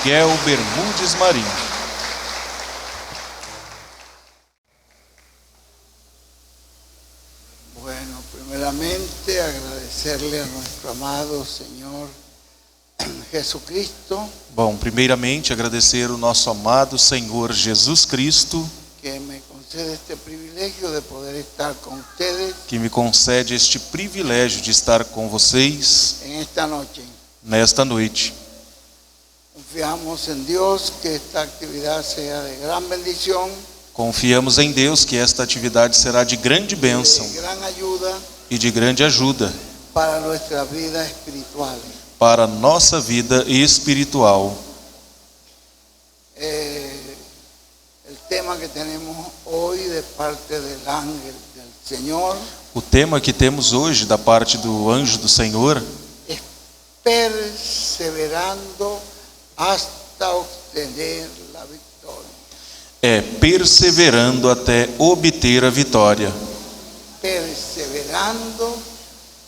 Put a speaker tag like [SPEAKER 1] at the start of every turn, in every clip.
[SPEAKER 1] Miguel Bermudes Marim.
[SPEAKER 2] Bueno, primeramente agradecerle a nuestro amado Señor Jesucristo,
[SPEAKER 1] Bom, primeiramente agradecer o nosso amado Senhor Jesus Cristo,
[SPEAKER 2] que me concede este privilegio de poder estar con ustedes
[SPEAKER 1] que me concede este privilégio de estar com vocês
[SPEAKER 2] en esta noche.
[SPEAKER 1] nesta noite.
[SPEAKER 2] Confiamos en Dios que esta actividad sea de gran bendición,
[SPEAKER 1] Confiamos em Deus que esta atividade será de grande bênção
[SPEAKER 2] de gran ayuda
[SPEAKER 1] e de grande ajuda
[SPEAKER 2] para nuestra vida espiritual.
[SPEAKER 1] para a nossa vida espiritual.
[SPEAKER 2] El tema que tenemos hoy de parte del ángel del Señor
[SPEAKER 1] O tema que temos hoje da parte do anjo do Senhor
[SPEAKER 2] es perseverando hasta obtener la victoria.
[SPEAKER 1] é perseverando até obter a vitória.
[SPEAKER 2] Perseverando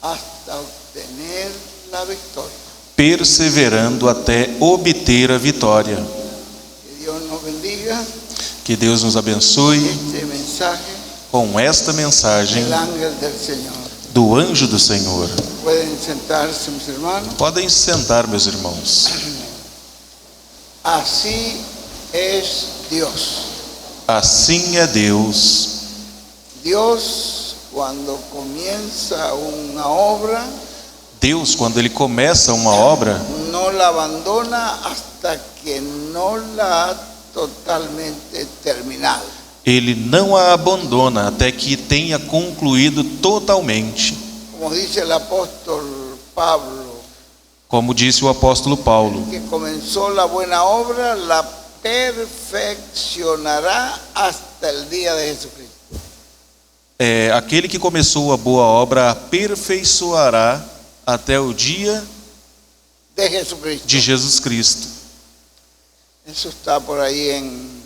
[SPEAKER 2] hasta obtener la victoria.
[SPEAKER 1] Perseverando até obter a vitória.
[SPEAKER 2] Que Dios nos bendiga.
[SPEAKER 1] Que Deus nos abençoe
[SPEAKER 2] Este mensaje
[SPEAKER 1] com esta mensagem
[SPEAKER 2] del ángel del Señor.
[SPEAKER 1] do anjo do Senhor.
[SPEAKER 2] Pueden sentarse, mis hermanos.
[SPEAKER 1] Podem se sentar, meus irmãos.
[SPEAKER 2] Así es Dios.
[SPEAKER 1] Assim é Deus.
[SPEAKER 2] Dios, cuando comienza una obra,
[SPEAKER 1] Deus, quando Ele começa uma obra,
[SPEAKER 2] no la abandona hasta que no la ha totalmente terminado.
[SPEAKER 1] Ele não a abandona até que tenha concluído totalmente.
[SPEAKER 2] Como dice el apóstol Pablo,
[SPEAKER 1] Como disse o apóstolo Paulo,
[SPEAKER 2] que comenzó la buena obra, la perfeccionará hasta el día de Jesucristo.
[SPEAKER 1] aquele que começou a boa obra aperfeiçoará até o dia
[SPEAKER 2] De Jesucristo.
[SPEAKER 1] de Jesus Cristo.
[SPEAKER 2] Eso está por ahí en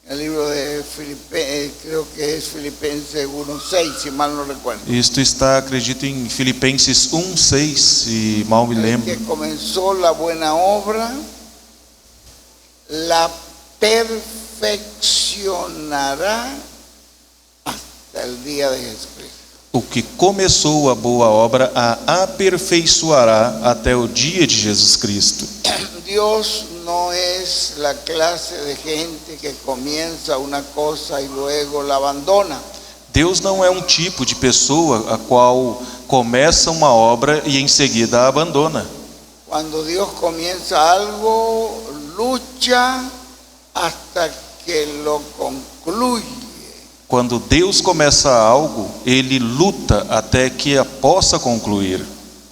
[SPEAKER 2] el libro de Filipenses, creo que es Filipenses 1:6, si mal no recuerdo.
[SPEAKER 1] Isto está, acredito, em Filipenses 1:6, se mal me
[SPEAKER 2] El
[SPEAKER 1] lembro.
[SPEAKER 2] que comenzó la buena obra, la perfeccionará hasta el día de Jesucristo.
[SPEAKER 1] O que começou a boa obra a aperfeiçoará até o dia de Jesus Cristo.
[SPEAKER 2] Dios no es la clase de gente que comienza una cosa y luego la abandona.
[SPEAKER 1] Deus não é um tipo de pessoa a qual começa uma obra e em seguida a abandona.
[SPEAKER 2] Cuando Dios comienza algo, lucha hasta que lo concluye.
[SPEAKER 1] Quando Deus começa algo, Ele luta até que a possa concluir.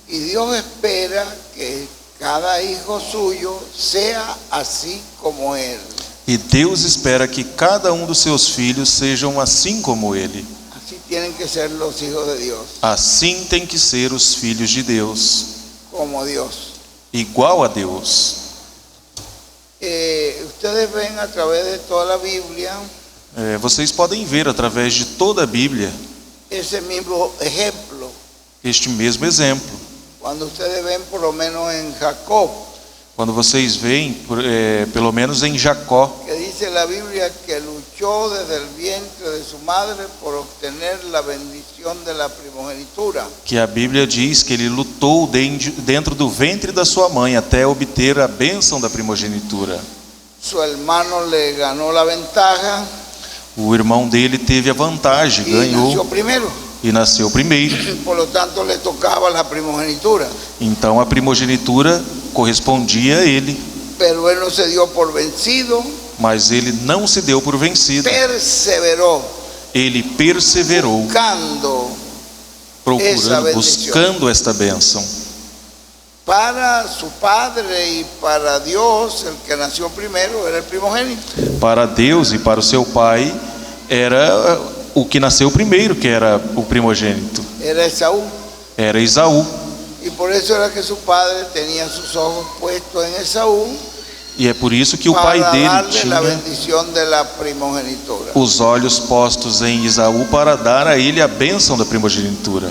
[SPEAKER 2] Y Dios espera que cada hijo suyo sea así como Él.
[SPEAKER 1] E Deus espera que cada um dos seus filhos sejam assim como Ele.
[SPEAKER 2] Así tienen que ser los hijos de Dios,
[SPEAKER 1] Assim tem que ser os filhos de Deus,
[SPEAKER 2] como Dios.
[SPEAKER 1] igual a Deus.
[SPEAKER 2] Ustedes ven a través de toda la Biblia
[SPEAKER 1] Vocês podem ver através de toda a Bíblia
[SPEAKER 2] ese mismo ejemplo.
[SPEAKER 1] este mesmo exemplo.
[SPEAKER 2] Cuando ustedes ven por lo menos en Jacob,
[SPEAKER 1] Quando vocês veem, pelo menos em Jacó,
[SPEAKER 2] que dice la Biblia que luchó desde el vientre de su madre por obtener la bendición de la primogenitura.
[SPEAKER 1] que a Bíblia diz que ele lutou dentro do ventre da sua mãe até obter a bênção da primogenitura.
[SPEAKER 2] Su hermano le ganó la ventaja
[SPEAKER 1] O irmão dele teve a vantagem,
[SPEAKER 2] y nació
[SPEAKER 1] ganhou
[SPEAKER 2] primero.
[SPEAKER 1] e nasceu primeiro.
[SPEAKER 2] Por lo tanto, le tocaba la primogenitura.
[SPEAKER 1] Então a primogenitura correspondia a ele,
[SPEAKER 2] Pero él no se dio por vencido,
[SPEAKER 1] mas ele não se deu por vencido.
[SPEAKER 2] perseveró,
[SPEAKER 1] Ele perseverou,
[SPEAKER 2] buscando
[SPEAKER 1] procurando, buscando esta bênção.
[SPEAKER 2] para su padre y para Dios. El que nació primero era el primogénito.
[SPEAKER 1] Para Deus e para o seu pai, era o que nasceu primeiro, que era o primogênito.
[SPEAKER 2] Era Esaú.
[SPEAKER 1] Era Esaú.
[SPEAKER 2] Y por eso era que su padre tenía sus ojos puestos en Esaú,
[SPEAKER 1] E é por isso que o pai
[SPEAKER 2] para
[SPEAKER 1] dele
[SPEAKER 2] darle la
[SPEAKER 1] tinha
[SPEAKER 2] bendición de la primogenitura.
[SPEAKER 1] os olhos postos em Esaú para dar a ele a bênção da primogenitura.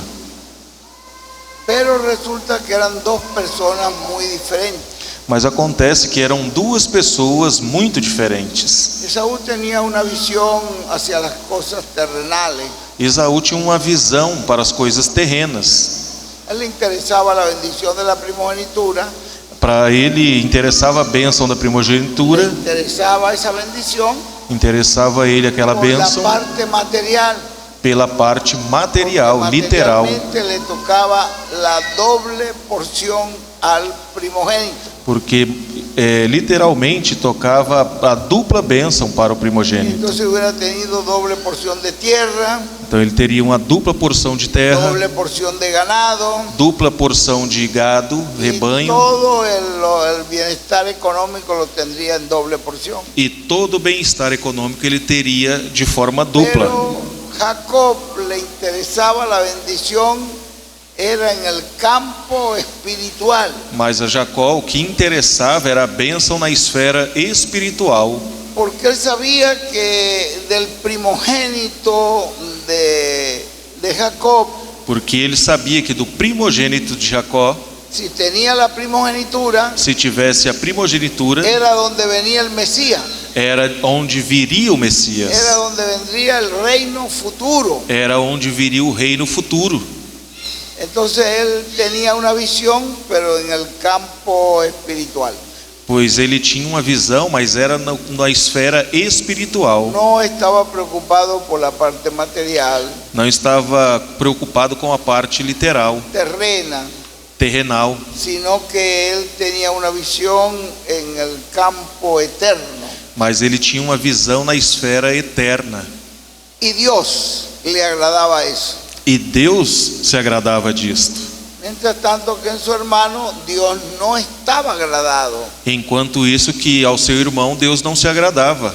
[SPEAKER 2] Pero resulta que eran dos personas muy diferentes.
[SPEAKER 1] Mas acontece que eram duas pessoas muito diferentes.
[SPEAKER 2] Esaú tenía una visión hacia las cosas terrenales.
[SPEAKER 1] Esaú tinha uma visão para as coisas terrenas.
[SPEAKER 2] A él le interesaba la bendición de la primogenitura.
[SPEAKER 1] Para ele interessava a bênção da
[SPEAKER 2] Le
[SPEAKER 1] primogenitura,
[SPEAKER 2] interesaba esa bendición
[SPEAKER 1] interessava a ele aquela
[SPEAKER 2] por la
[SPEAKER 1] bênção
[SPEAKER 2] parte material.
[SPEAKER 1] pela parte material, literal,
[SPEAKER 2] Materialmente le tocaba la doble porción al primogénito.
[SPEAKER 1] porque literalmente tocava a dupla bênção para o primogênito.
[SPEAKER 2] Entonces hubiera tenido doble porción de tierra,
[SPEAKER 1] Então ele teria uma dupla porção de terra,
[SPEAKER 2] doble porción de ganado,
[SPEAKER 1] dupla porção de gado,
[SPEAKER 2] y
[SPEAKER 1] rebanho,
[SPEAKER 2] todo el bienestar económico lo tendría en doble porción.
[SPEAKER 1] e todo o bem-estar econômico ele teria de forma dupla.
[SPEAKER 2] Pero Jacob le interesaba la bendición, era en el campo espiritual,
[SPEAKER 1] Mas a Jacó o que interessava era a bênção na esfera espiritual,
[SPEAKER 2] porque él sabía que del primogénito de Jacob,
[SPEAKER 1] porque ele sabia que do primogênito de Jacó,
[SPEAKER 2] si tenía la primogenitura,
[SPEAKER 1] se tivesse a primogenitura,
[SPEAKER 2] era donde venía el Mesías,
[SPEAKER 1] era onde viria o Messias,
[SPEAKER 2] era donde vendría el reino futuro.
[SPEAKER 1] era onde viria o reino futuro.
[SPEAKER 2] Entonces él tenía una visión, pero en el campo espiritual.
[SPEAKER 1] Pois ele tinha uma visão, mas era na esfera espiritual.
[SPEAKER 2] No estaba preocupado por la parte material,
[SPEAKER 1] Não estava preocupado com a parte literal,
[SPEAKER 2] terrena,
[SPEAKER 1] terrenal,
[SPEAKER 2] sino que él tenía una visión en el campo eterno.
[SPEAKER 1] mas ele tinha uma visão na esfera eterna.
[SPEAKER 2] Y Dios le agradaba eso.
[SPEAKER 1] E Deus se agradava disto.
[SPEAKER 2] Mientras tanto que en su hermano Dios no estaba agradado,
[SPEAKER 1] Enquanto isso que ao seu irmão Deus não se agradava.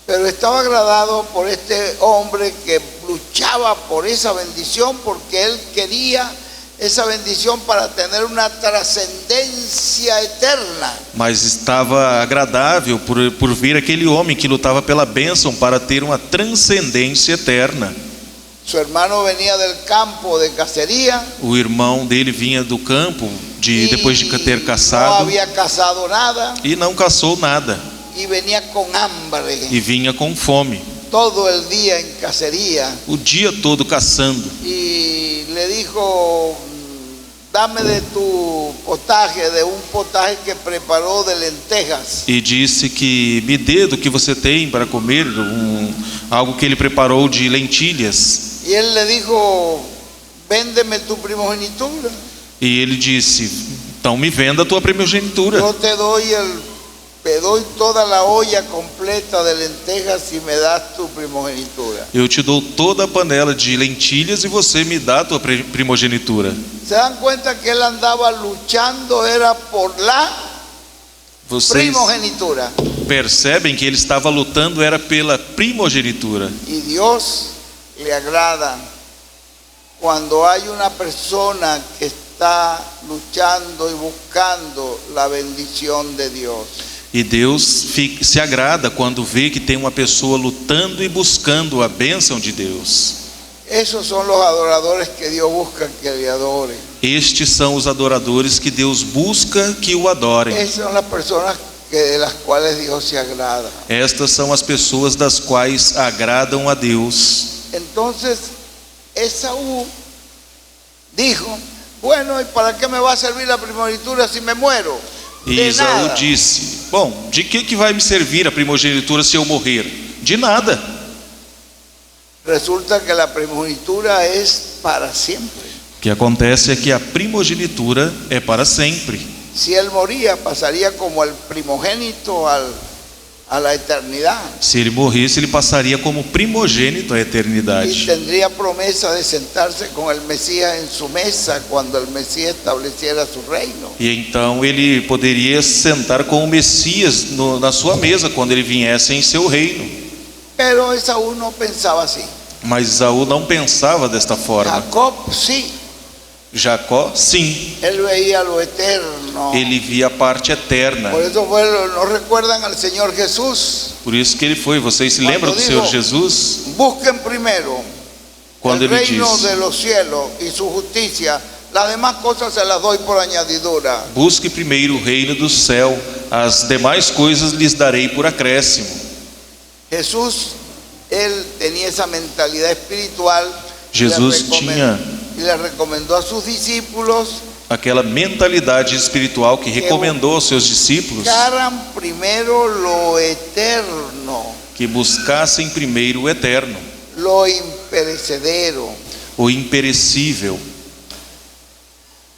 [SPEAKER 2] pero estaba agradado por este hombre que luchaba por esa bendición, porque él quería esa bendición para tener una trascendencia eterna.
[SPEAKER 1] Mas estava agradável por ver aquele homem que lutava pela bênção para ter uma transcendência eterna.
[SPEAKER 2] Su hermano venía del campo de cacería
[SPEAKER 1] O irmão dele vinha do campo depois de ter
[SPEAKER 2] no
[SPEAKER 1] caçado
[SPEAKER 2] había cazado nada
[SPEAKER 1] e não caçou nada
[SPEAKER 2] y venía con hambre
[SPEAKER 1] e vinha com fome,
[SPEAKER 2] todo el día en cacería,
[SPEAKER 1] o dia todo caçando.
[SPEAKER 2] y le dijo: dame de tu potaje, de un potaje que preparó de lentejas.
[SPEAKER 1] E disse que me dê do que você tem para comer, algo que ele preparou de lentilhas.
[SPEAKER 2] Y él le dijo: véndeme tu primogenitura,
[SPEAKER 1] E ele disse: então me venda a tua primogenitura.
[SPEAKER 2] yo te doy toda la olla completa de lentejas si me das tu primogenitura.
[SPEAKER 1] Eu te dou toda a panela de lentilhas e você me dá a tua primogenitura.
[SPEAKER 2] ¿Se dan cuenta que él andaba luchando era por la
[SPEAKER 1] Vocês
[SPEAKER 2] primogenitura?
[SPEAKER 1] percebem que ele estava lutando era pela primogenitura.
[SPEAKER 2] Y Dios le agrada cuando hay una persona que está luchando y buscando la bendición de Dios.
[SPEAKER 1] E Deus se agrada quando vê que tem uma pessoa lutando e buscando a bênção de Deus.
[SPEAKER 2] Esos son los adoradores que Dios busca que le adoren.
[SPEAKER 1] Estes são os adoradores que Deus busca que o adorem.
[SPEAKER 2] Esas son las personas de las cuales Dios se agrada.
[SPEAKER 1] Estas são as pessoas das quais agradam a Deus.
[SPEAKER 2] Entonces Esaú dijo: bueno, ¿y para qué me va a servir la primogenitura si me muero?
[SPEAKER 1] E
[SPEAKER 2] De
[SPEAKER 1] Esaú
[SPEAKER 2] nada.
[SPEAKER 1] disse: bom, de que vai me servir a primogenitura se eu morrer? De nada.
[SPEAKER 2] Resulta que la primogenitura es para siempre.
[SPEAKER 1] O que acontece é que a primogenitura é para sempre.
[SPEAKER 2] Si él moría, pasaría como el primogénito a la eternidad.
[SPEAKER 1] Se ele morresse, ele passaria como primogênito à
[SPEAKER 2] Y
[SPEAKER 1] eternidade.
[SPEAKER 2] tendría promesa de sentarse con el Mesías en su mesa cuando el Mesías estableciera su reino.
[SPEAKER 1] E então ele poderia sentar com o Messias na sua mesa quando ele viesse em seu reino.
[SPEAKER 2] Pero Esaú no pensaba así.
[SPEAKER 1] Mas Esaú não pensava desta forma.
[SPEAKER 2] Jacob sí,
[SPEAKER 1] Jacó, sim,
[SPEAKER 2] él veía lo eterno.
[SPEAKER 1] ele via a parte eterna.
[SPEAKER 2] Por eso no recuerdan al Señor Jesús.
[SPEAKER 1] Por isso que ele foi. Vocês se
[SPEAKER 2] Quando
[SPEAKER 1] lembram do
[SPEAKER 2] dijo,
[SPEAKER 1] Senhor Jesus?
[SPEAKER 2] Busquen primero
[SPEAKER 1] Quando
[SPEAKER 2] el
[SPEAKER 1] ele
[SPEAKER 2] reino
[SPEAKER 1] disse:
[SPEAKER 2] de los cielos y su justicia, las demás cosas se las doy por añadidura.
[SPEAKER 1] Busque primeiro o reino do céu, as demais coisas lhes darei por acréscimo.
[SPEAKER 2] Jesús, él tenía esa mentalidad espiritual.
[SPEAKER 1] Jesus tinha
[SPEAKER 2] Y le recomendó a sus discípulos
[SPEAKER 1] aquela mentalidade espiritual que recomendou aos seus discípulos
[SPEAKER 2] buscaran primero lo eterno,
[SPEAKER 1] que buscassem primeiro o eterno,
[SPEAKER 2] lo imperecedero.
[SPEAKER 1] o imperecível.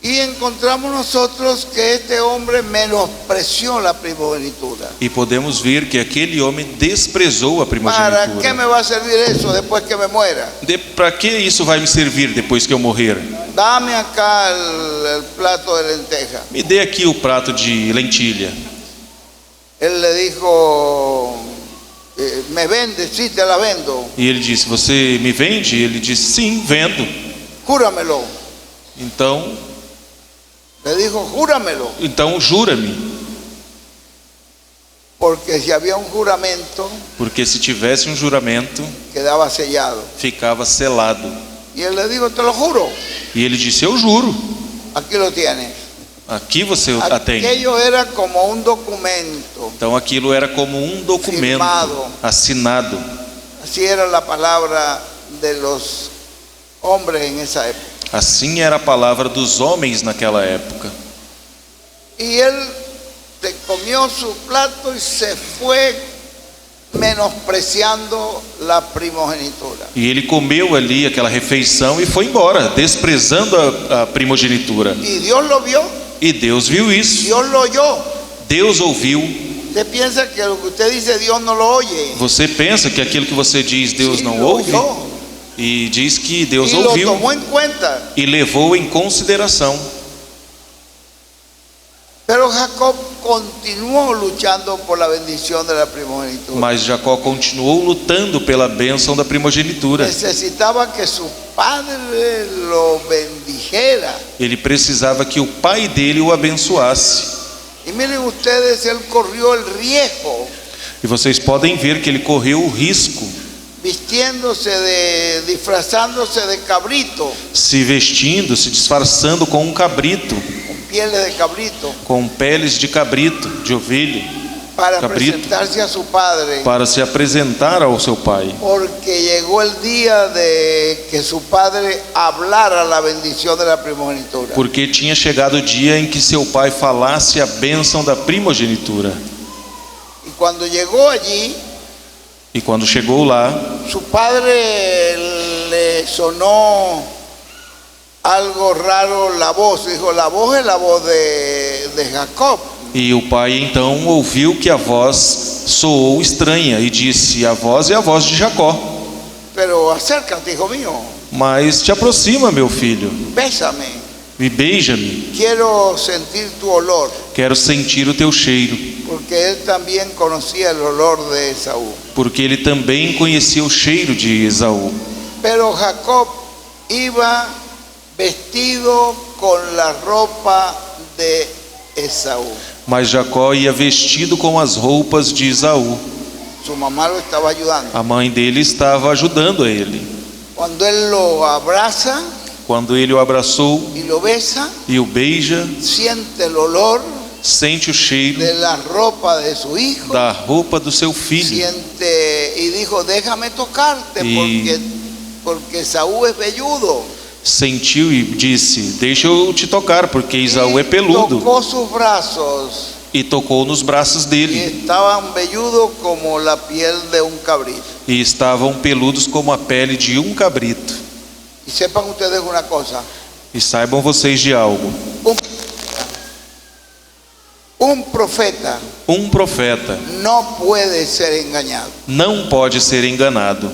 [SPEAKER 2] Y encontramos nosotros que este hombre menospreció la primogenitura.
[SPEAKER 1] E podemos ver que aquele homem desprezou a
[SPEAKER 2] ¿Para qué
[SPEAKER 1] primogenitura.
[SPEAKER 2] me va a servir eso después que me muera?
[SPEAKER 1] Para que isso vai me servir depois que eu morrer?
[SPEAKER 2] Dame acá el plato de lenteja.
[SPEAKER 1] Me dê aqui o prato de lentilha.
[SPEAKER 2] Él le dijo, ¿me vende? Sí, te la vendo.
[SPEAKER 1] E ele disse: você me vende? Ele disse: sim, vendo.
[SPEAKER 2] Júramelo.
[SPEAKER 1] Então
[SPEAKER 2] Le dijo, júramelo.
[SPEAKER 1] jura-me.
[SPEAKER 2] Porque si había un juramento,
[SPEAKER 1] Porque se tivesse um juramento,
[SPEAKER 2] quedaba sellado.
[SPEAKER 1] ficava selado.
[SPEAKER 2] Y él le dijo, te lo juro.
[SPEAKER 1] E ele disse: eu juro.
[SPEAKER 2] Aquí lo tienes.
[SPEAKER 1] Aqui você a tem.
[SPEAKER 2] Aquello era como un documento.
[SPEAKER 1] Então aquilo era como um documento
[SPEAKER 2] Firmado.
[SPEAKER 1] assinado.
[SPEAKER 2] Así era la palabra de los hombres en esa época.
[SPEAKER 1] Assim era a palavra dos homens naquela época.
[SPEAKER 2] Y él se comió su plato y se fue menospreciando la primogenitura.
[SPEAKER 1] E ele comeu ali aquela refeição e foi embora, desprezando a primogenitura.
[SPEAKER 2] Y Dios lo vio,
[SPEAKER 1] E Deus viu isso.
[SPEAKER 2] Dios lo oyó.
[SPEAKER 1] Deus ouviu.
[SPEAKER 2] Usted piensa que lo que usted dice Dios no lo oye.
[SPEAKER 1] Você pensa que aquilo que você diz Deus
[SPEAKER 2] Sí,
[SPEAKER 1] não
[SPEAKER 2] lo
[SPEAKER 1] ouve?
[SPEAKER 2] oyó.
[SPEAKER 1] E diz que Deus
[SPEAKER 2] Y lo
[SPEAKER 1] ouviu
[SPEAKER 2] tomó en cuenta.
[SPEAKER 1] e levou em consideração.
[SPEAKER 2] Pero Jacob continuó luchando por la bendición de la primogenitura.
[SPEAKER 1] Mas Jacó continuou lutando pela bênção da primogenitura.
[SPEAKER 2] Necesitaba que su padre lo bendijera.
[SPEAKER 1] Ele precisava que o pai dele o abençoasse.
[SPEAKER 2] Y miren ustedes, él corrió el riesgo
[SPEAKER 1] E vocês podem ver que ele correu o risco,
[SPEAKER 2] disfrazándose de cabrito,
[SPEAKER 1] se vestindo, se disfarçando com um cabrito,
[SPEAKER 2] con pieles de cabrito,
[SPEAKER 1] com peles de cabrito, de ovelha,
[SPEAKER 2] para
[SPEAKER 1] cabrito,
[SPEAKER 2] presentarse a su padre.
[SPEAKER 1] para se apresentar ao seu pai.
[SPEAKER 2] Porque llegó el día de que su padre hablara la bendición de la primogenitura.
[SPEAKER 1] Porque tinha chegado o dia em que seu pai falasse a bênção da primogenitura.
[SPEAKER 2] Y cuando llegó allí,
[SPEAKER 1] E quando chegou lá,
[SPEAKER 2] su padre le sonó algo raro la voz. Dijo, la voz es la voz de Jacob.
[SPEAKER 1] e o pai então ouviu que a voz soou estranha e disse: a voz é a voz de Jacó.
[SPEAKER 2] Pero acércate, hijo mío,
[SPEAKER 1] Mas te aproxima, meu filho,
[SPEAKER 2] bésame.
[SPEAKER 1] e beija-me.
[SPEAKER 2] Quiero sentir tu olor.
[SPEAKER 1] Quero sentir o teu cheiro.
[SPEAKER 2] Porque él también conocía el olor de Esaú.
[SPEAKER 1] Porque ele também conhecia o cheiro de Esaú.
[SPEAKER 2] Pero Jacob iba vestido con la ropa de Esaú.
[SPEAKER 1] Mas Jacó ia vestido com as roupas de Esaú.
[SPEAKER 2] Su mamá lo estaba ayudando.
[SPEAKER 1] A mãe dele estava ajudando a ele.
[SPEAKER 2] Cuando él lo abraza
[SPEAKER 1] Quando ele o abraçou
[SPEAKER 2] y lo besa,
[SPEAKER 1] e o beija,
[SPEAKER 2] siente el olor
[SPEAKER 1] sente o cheiro
[SPEAKER 2] de la ropa de su hijo.
[SPEAKER 1] da roupa do seu filho.
[SPEAKER 2] Siente y dijo, déjame tocarte porque Esaú es velludo.
[SPEAKER 1] Sentiu e disse: deixa eu te tocar, porque Esaú é
[SPEAKER 2] Y
[SPEAKER 1] peludo.
[SPEAKER 2] tocó sus brazos
[SPEAKER 1] E tocou nos braços
[SPEAKER 2] y
[SPEAKER 1] dele.
[SPEAKER 2] estaban velludos como la piel de un cabrito.
[SPEAKER 1] E estavam peludos como a pele de um cabrito.
[SPEAKER 2] Y sepan ustedes una cosa,
[SPEAKER 1] E saibam vocês de algo:
[SPEAKER 2] un profeta
[SPEAKER 1] um profeta
[SPEAKER 2] no puede ser engañado.
[SPEAKER 1] não pode ser enganado.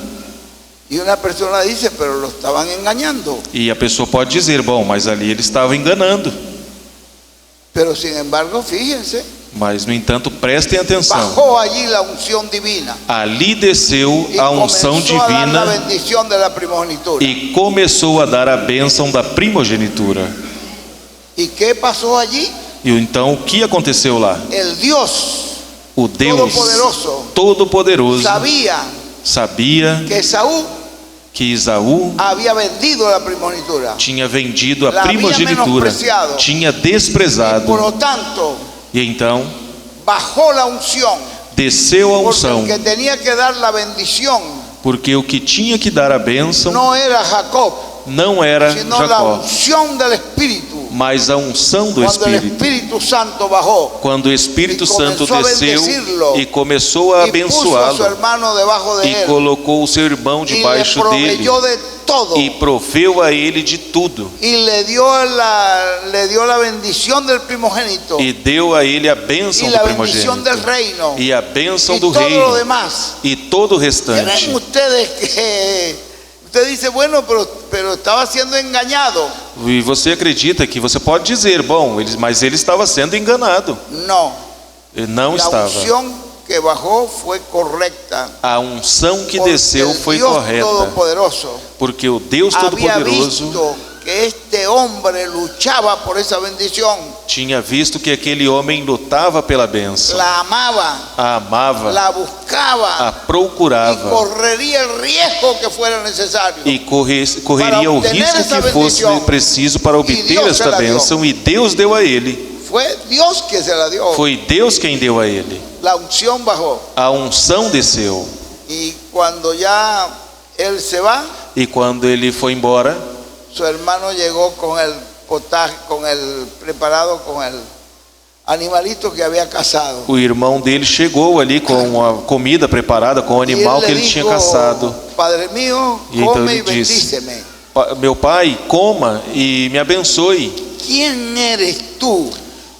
[SPEAKER 2] Y una persona dice, pero lo estaban engañando.
[SPEAKER 1] E a pessoa pode dizer: bom, mas ali ele estava enganando.
[SPEAKER 2] Pero sin embargo, fíjense,
[SPEAKER 1] Mas, no entanto, prestem atenção.
[SPEAKER 2] bajó allí la unción divina
[SPEAKER 1] Ali desceu
[SPEAKER 2] y
[SPEAKER 1] a unção
[SPEAKER 2] comenzó a dar la
[SPEAKER 1] divina
[SPEAKER 2] bendición de la primogenitura.
[SPEAKER 1] e começou a dar a bênção da primogenitura.
[SPEAKER 2] ¿Y qué pasó allí?
[SPEAKER 1] E então, o que aconteceu lá?
[SPEAKER 2] El Dios
[SPEAKER 1] O Deus
[SPEAKER 2] Todo-Poderoso
[SPEAKER 1] Todo-Poderoso
[SPEAKER 2] sabía
[SPEAKER 1] sabia
[SPEAKER 2] que Esaú
[SPEAKER 1] que Esaú
[SPEAKER 2] había vendido la primogenitura.
[SPEAKER 1] tinha vendido a
[SPEAKER 2] La había
[SPEAKER 1] primogenitura,
[SPEAKER 2] menospreciado.
[SPEAKER 1] tinha
[SPEAKER 2] Por
[SPEAKER 1] desprezado.
[SPEAKER 2] lo tanto,
[SPEAKER 1] E então
[SPEAKER 2] bajó la unción.
[SPEAKER 1] desceu a
[SPEAKER 2] Porque
[SPEAKER 1] unção,
[SPEAKER 2] el que tenía que dar la bendición
[SPEAKER 1] porque o que tinha que dar a bênção
[SPEAKER 2] no era Jacob,
[SPEAKER 1] não era
[SPEAKER 2] sino la
[SPEAKER 1] Jacó,
[SPEAKER 2] unción del Espíritu.
[SPEAKER 1] mas a unção do
[SPEAKER 2] Cuando el
[SPEAKER 1] Espírito.
[SPEAKER 2] Espíritu Santo bajó
[SPEAKER 1] Quando o Espírito
[SPEAKER 2] e
[SPEAKER 1] Santo
[SPEAKER 2] começou a
[SPEAKER 1] desceu
[SPEAKER 2] bendecirlo,
[SPEAKER 1] e começou a
[SPEAKER 2] y puso a su
[SPEAKER 1] abençoá-lo,
[SPEAKER 2] hermano debajo de
[SPEAKER 1] e
[SPEAKER 2] él
[SPEAKER 1] colocou o seu irmão
[SPEAKER 2] y le
[SPEAKER 1] debaixo dele,
[SPEAKER 2] proveyó de todo
[SPEAKER 1] e proveu a ele de tudo,
[SPEAKER 2] y le dio la bendición del primogénito
[SPEAKER 1] e deu a ele a
[SPEAKER 2] y
[SPEAKER 1] bênção do
[SPEAKER 2] la bendición del
[SPEAKER 1] primogênito,
[SPEAKER 2] reino
[SPEAKER 1] e a bênção
[SPEAKER 2] y
[SPEAKER 1] do
[SPEAKER 2] todo lo
[SPEAKER 1] reino,
[SPEAKER 2] demás.
[SPEAKER 1] e todo o
[SPEAKER 2] ¿Creen
[SPEAKER 1] restante.
[SPEAKER 2] ustedes que usted dice, bueno, pero estaba siendo engañado?
[SPEAKER 1] E você acredita que você pode dizer, bom, mas ele estava sendo enganado.
[SPEAKER 2] No,
[SPEAKER 1] Ele não
[SPEAKER 2] la
[SPEAKER 1] estava.
[SPEAKER 2] unción que bajó fue correcta.
[SPEAKER 1] A unção que
[SPEAKER 2] Porque
[SPEAKER 1] desceu
[SPEAKER 2] el
[SPEAKER 1] foi
[SPEAKER 2] Dios
[SPEAKER 1] correta,
[SPEAKER 2] Todopoderoso
[SPEAKER 1] porque o Deus
[SPEAKER 2] había
[SPEAKER 1] Todo-Poderoso
[SPEAKER 2] visto que este hombre luchaba por esa bendición,
[SPEAKER 1] tinha visto que aquele homem lutava pela bênção,
[SPEAKER 2] la amaba,
[SPEAKER 1] a amava,
[SPEAKER 2] la buscaba
[SPEAKER 1] a
[SPEAKER 2] y
[SPEAKER 1] procurava
[SPEAKER 2] correría el riesgo que fuera necesario.
[SPEAKER 1] e correria o
[SPEAKER 2] obtener
[SPEAKER 1] risco
[SPEAKER 2] essa
[SPEAKER 1] que fosse
[SPEAKER 2] bendição.
[SPEAKER 1] preciso para obter
[SPEAKER 2] Deus
[SPEAKER 1] esta
[SPEAKER 2] se la deu.
[SPEAKER 1] bênção, e Deus deu a ele.
[SPEAKER 2] Fue Dios que se la dio.
[SPEAKER 1] Foi Deus quem deu a ele.
[SPEAKER 2] La unción bajó
[SPEAKER 1] A unção desceu,
[SPEAKER 2] y cuando ya él se va,
[SPEAKER 1] e quando ele foi embora,
[SPEAKER 2] su hermano llegó con el potaje, con el preparado, con el animalito que había cazado.
[SPEAKER 1] o irmão dele chegou ali com a comida preparada, com o
[SPEAKER 2] Y
[SPEAKER 1] animal
[SPEAKER 2] él
[SPEAKER 1] que
[SPEAKER 2] le
[SPEAKER 1] ele tinha
[SPEAKER 2] dijo,
[SPEAKER 1] caçado.
[SPEAKER 2] Padre mío,
[SPEAKER 1] E então
[SPEAKER 2] come
[SPEAKER 1] ele
[SPEAKER 2] y
[SPEAKER 1] disse:
[SPEAKER 2] bendíceme.
[SPEAKER 1] Meu pai, coma e me abençoe.
[SPEAKER 2] ¿Quién eres tú?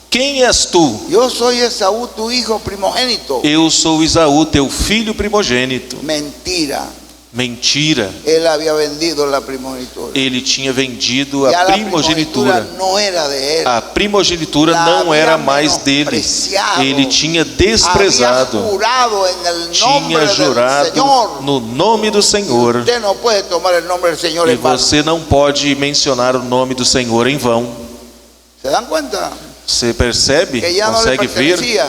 [SPEAKER 1] Quem és tu?
[SPEAKER 2] Yo soy Esaú, tu hijo primogénito.
[SPEAKER 1] Eu sou Esaú, teu filho primogênito.
[SPEAKER 2] Mentira.
[SPEAKER 1] Mentira.
[SPEAKER 2] Él había vendido la primogenitura.
[SPEAKER 1] Ele tinha vendido
[SPEAKER 2] Ya
[SPEAKER 1] a
[SPEAKER 2] la
[SPEAKER 1] primogenitura.
[SPEAKER 2] no era de él.
[SPEAKER 1] A primogenitura
[SPEAKER 2] La
[SPEAKER 1] não era
[SPEAKER 2] había
[SPEAKER 1] mais dele.
[SPEAKER 2] menospreciado.
[SPEAKER 1] Ele tinha
[SPEAKER 2] Había
[SPEAKER 1] desprezado.
[SPEAKER 2] jurado en el
[SPEAKER 1] Tinha
[SPEAKER 2] nombre del
[SPEAKER 1] jurado
[SPEAKER 2] Señor.
[SPEAKER 1] no nome do Senhor.
[SPEAKER 2] Usted no puede tomar el nombre del Señor
[SPEAKER 1] E
[SPEAKER 2] en vano.
[SPEAKER 1] você não pode mencionar o nome do Senhor em vão.
[SPEAKER 2] ¿Se dan cuenta?
[SPEAKER 1] Você percebe?
[SPEAKER 2] Que ya no le
[SPEAKER 1] Consegue ver?
[SPEAKER 2] pertenecía.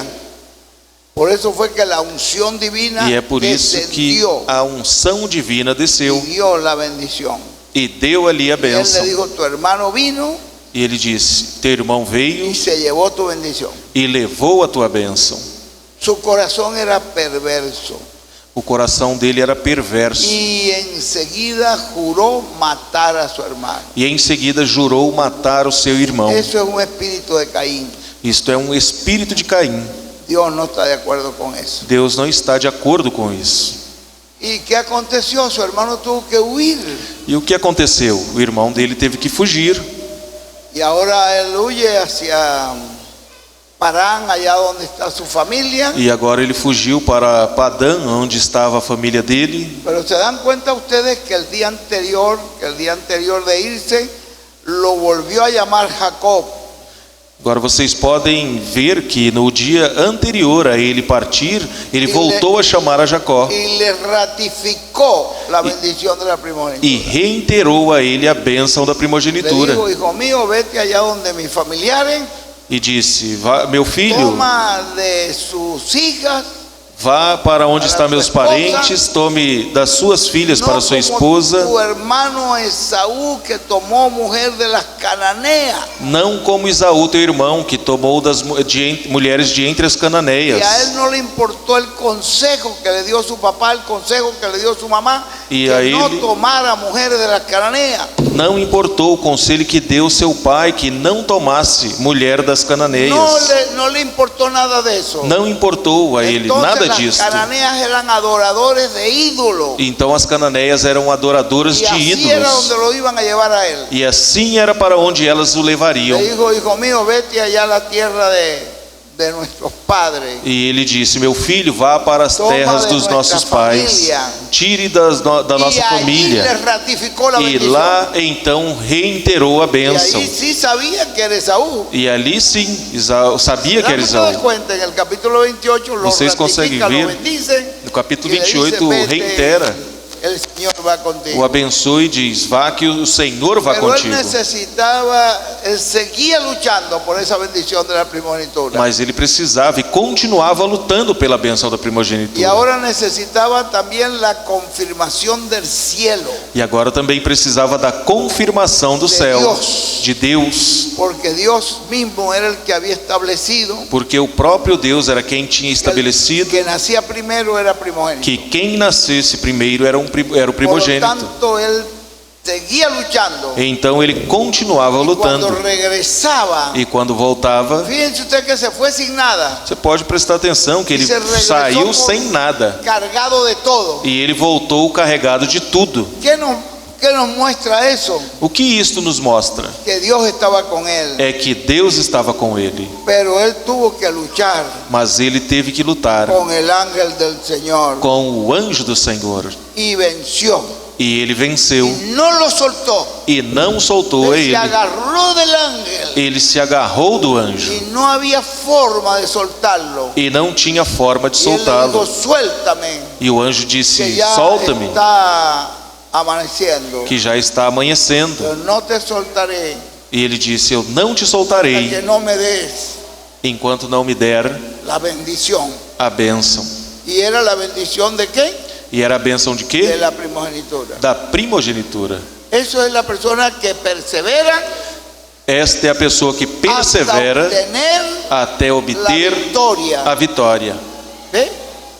[SPEAKER 2] Por eso fue que la unción divina
[SPEAKER 1] E é por isso que
[SPEAKER 2] descendió
[SPEAKER 1] a unção divina
[SPEAKER 2] y
[SPEAKER 1] desceu
[SPEAKER 2] dio la bendición.
[SPEAKER 1] e deu ali a
[SPEAKER 2] Y él le
[SPEAKER 1] bênção.
[SPEAKER 2] dijo, tu hermano vino
[SPEAKER 1] E ele disse: teu irmão veio
[SPEAKER 2] y se llevó tu bendición.
[SPEAKER 1] e levou a tua bênção.
[SPEAKER 2] Su corazón era perverso
[SPEAKER 1] O coração dele era perverso.
[SPEAKER 2] y enseguida juró matar a su hermano.
[SPEAKER 1] E em seguida jurou matar o seu irmão.
[SPEAKER 2] Eso es un espíritu de Caín.
[SPEAKER 1] Isto é um espírito de Caim.
[SPEAKER 2] Dios no está de acuerdo con eso.
[SPEAKER 1] Deus não está de acordo com isso.
[SPEAKER 2] ¿Y qué aconteció? Su hermano tuvo que huir.
[SPEAKER 1] E o que aconteceu? O irmão dele teve que fugir.
[SPEAKER 2] Y ahora él huye hacia Parán, allá donde está su familia.
[SPEAKER 1] E agora ele fugiu para Padã, onde estava a família dele.
[SPEAKER 2] Pero se dan cuenta ustedes que el día anterior de irse, lo volvió a llamar Jacob.
[SPEAKER 1] Agora vocês podem ver que no dia anterior a ele partir, ele voltou a chamar a Jacó
[SPEAKER 2] Y le ratificó la bendición de la primogenitura.
[SPEAKER 1] e reiterou a ele a bênção da
[SPEAKER 2] Le
[SPEAKER 1] primogenitura.
[SPEAKER 2] dijo, hijo mío, vete allá donde mis familiares,
[SPEAKER 1] E disse: meu filho,
[SPEAKER 2] toma de sus hijas,
[SPEAKER 1] vá para onde estão meus parentes, tome das suas filhas para
[SPEAKER 2] no
[SPEAKER 1] sua
[SPEAKER 2] como
[SPEAKER 1] esposa,
[SPEAKER 2] tu hermano Esaú que tomó mujer de las cananeas.
[SPEAKER 1] não como Esaú, teu irmão, que tomou mulheres de entre as
[SPEAKER 2] Y
[SPEAKER 1] cananeias.
[SPEAKER 2] a él no le importó el consejo que le dio su papá, el consejo que le dio su mamá,
[SPEAKER 1] Y
[SPEAKER 2] que
[SPEAKER 1] a
[SPEAKER 2] no
[SPEAKER 1] él-
[SPEAKER 2] tomara mujeres de las cananeas.
[SPEAKER 1] Não importou o conselho que deu seu pai, que não tomasse mulher das cananeias.
[SPEAKER 2] No le importó nada de eso.
[SPEAKER 1] Não importou a ele
[SPEAKER 2] Entonces
[SPEAKER 1] nada
[SPEAKER 2] las
[SPEAKER 1] disso.
[SPEAKER 2] cananeas eran adoradores de ídolos.
[SPEAKER 1] Então as cananeias eram adoradoras
[SPEAKER 2] Y
[SPEAKER 1] de
[SPEAKER 2] así era donde
[SPEAKER 1] ídolos.
[SPEAKER 2] lo iban a llevar a él.
[SPEAKER 1] E assim era para onde elas o levariam.
[SPEAKER 2] Le dijo, hijo mío, vete allá a la tierra de nuestros padres.
[SPEAKER 1] E ele disse: meu filho, vá para as
[SPEAKER 2] Toma
[SPEAKER 1] terras
[SPEAKER 2] de
[SPEAKER 1] dos
[SPEAKER 2] nuestra
[SPEAKER 1] nossos pais,
[SPEAKER 2] família.
[SPEAKER 1] tire da nossa
[SPEAKER 2] Y allí le
[SPEAKER 1] família.
[SPEAKER 2] ratificó la
[SPEAKER 1] E
[SPEAKER 2] bendición.
[SPEAKER 1] lá então reiterou a
[SPEAKER 2] Y
[SPEAKER 1] bênção.
[SPEAKER 2] ahí sí sabía que era Esaú.
[SPEAKER 1] E ali sim, sabia que era
[SPEAKER 2] ¿Se dan
[SPEAKER 1] Esaú.
[SPEAKER 2] cuenta? En el capítulo 28 lo
[SPEAKER 1] Vocês conseguem
[SPEAKER 2] ratifica,
[SPEAKER 1] ver?
[SPEAKER 2] lo bendice.
[SPEAKER 1] No capítulo
[SPEAKER 2] Y le dice,
[SPEAKER 1] 28
[SPEAKER 2] vete,
[SPEAKER 1] reitera:
[SPEAKER 2] el Señor va
[SPEAKER 1] o
[SPEAKER 2] contigo.
[SPEAKER 1] abençoa e diz: vá que o Senhor vá
[SPEAKER 2] Pero él
[SPEAKER 1] contigo.
[SPEAKER 2] él seguía luchando por esa bendición de la primogenitura.
[SPEAKER 1] Mas ele precisava e continuava lutando pela bênção da
[SPEAKER 2] Y
[SPEAKER 1] primogenitura.
[SPEAKER 2] ahora necesitaba también la confirmación del cielo.
[SPEAKER 1] E agora também precisava da confirmação do
[SPEAKER 2] De
[SPEAKER 1] céu,
[SPEAKER 2] Deus.
[SPEAKER 1] de Deus,
[SPEAKER 2] Porque Dios mismo era el que había establecido
[SPEAKER 1] porque o próprio Deus era quem tinha
[SPEAKER 2] que el
[SPEAKER 1] estabelecido
[SPEAKER 2] que nacía primero era primogénito.
[SPEAKER 1] que quem nascesse primeiro era o
[SPEAKER 2] Por lo
[SPEAKER 1] primogênito.
[SPEAKER 2] tanto, él seguía luchando.
[SPEAKER 1] Então ele continuava
[SPEAKER 2] Y cuando
[SPEAKER 1] lutando.
[SPEAKER 2] regresaba,
[SPEAKER 1] E quando voltava,
[SPEAKER 2] fíjense usted que se fue sin nada,
[SPEAKER 1] você pode prestar atenção que ele
[SPEAKER 2] se regressou
[SPEAKER 1] saiu
[SPEAKER 2] com-
[SPEAKER 1] sem nada.
[SPEAKER 2] cargado de todo.
[SPEAKER 1] E ele voltou carregado de tudo.
[SPEAKER 2] ¿Qué nos muestra eso?
[SPEAKER 1] O que isto nos mostra?
[SPEAKER 2] Que Dios estaba con él.
[SPEAKER 1] É que Deus estava com ele,
[SPEAKER 2] Pero él tuvo que luchar
[SPEAKER 1] mas ele teve que lutar
[SPEAKER 2] con el ángel del Señor
[SPEAKER 1] com o anjo do Senhor.
[SPEAKER 2] y venció.
[SPEAKER 1] E ele venceu
[SPEAKER 2] Y no lo soltó.
[SPEAKER 1] e não soltou a
[SPEAKER 2] Él se
[SPEAKER 1] ele.
[SPEAKER 2] agarró del ángel
[SPEAKER 1] Ele se agarrou do anjo
[SPEAKER 2] y no había forma de soltarlo.
[SPEAKER 1] e não tinha forma de
[SPEAKER 2] Y él le
[SPEAKER 1] soltá-lo.
[SPEAKER 2] dijo: suéltame,
[SPEAKER 1] E o anjo
[SPEAKER 2] que
[SPEAKER 1] disse:
[SPEAKER 2] ya
[SPEAKER 1] solta-me,
[SPEAKER 2] está amaneciendo.
[SPEAKER 1] que já está amanhecendo.
[SPEAKER 2] Pero no te soltaré
[SPEAKER 1] E ele disse: eu não te
[SPEAKER 2] hasta
[SPEAKER 1] soltarei
[SPEAKER 2] que no me des
[SPEAKER 1] enquanto não me der
[SPEAKER 2] la bendición.
[SPEAKER 1] a bênção.
[SPEAKER 2] ¿Y era la bendición de qué?
[SPEAKER 1] E era a bênção de
[SPEAKER 2] De
[SPEAKER 1] quê?
[SPEAKER 2] la primogenitura.
[SPEAKER 1] Da primogenitura.
[SPEAKER 2] Eso es la persona que persevera
[SPEAKER 1] Esta é a pessoa que
[SPEAKER 2] hasta
[SPEAKER 1] persevera
[SPEAKER 2] obtener
[SPEAKER 1] até
[SPEAKER 2] la
[SPEAKER 1] obter
[SPEAKER 2] victoria.
[SPEAKER 1] a vitória.
[SPEAKER 2] ¿Ve?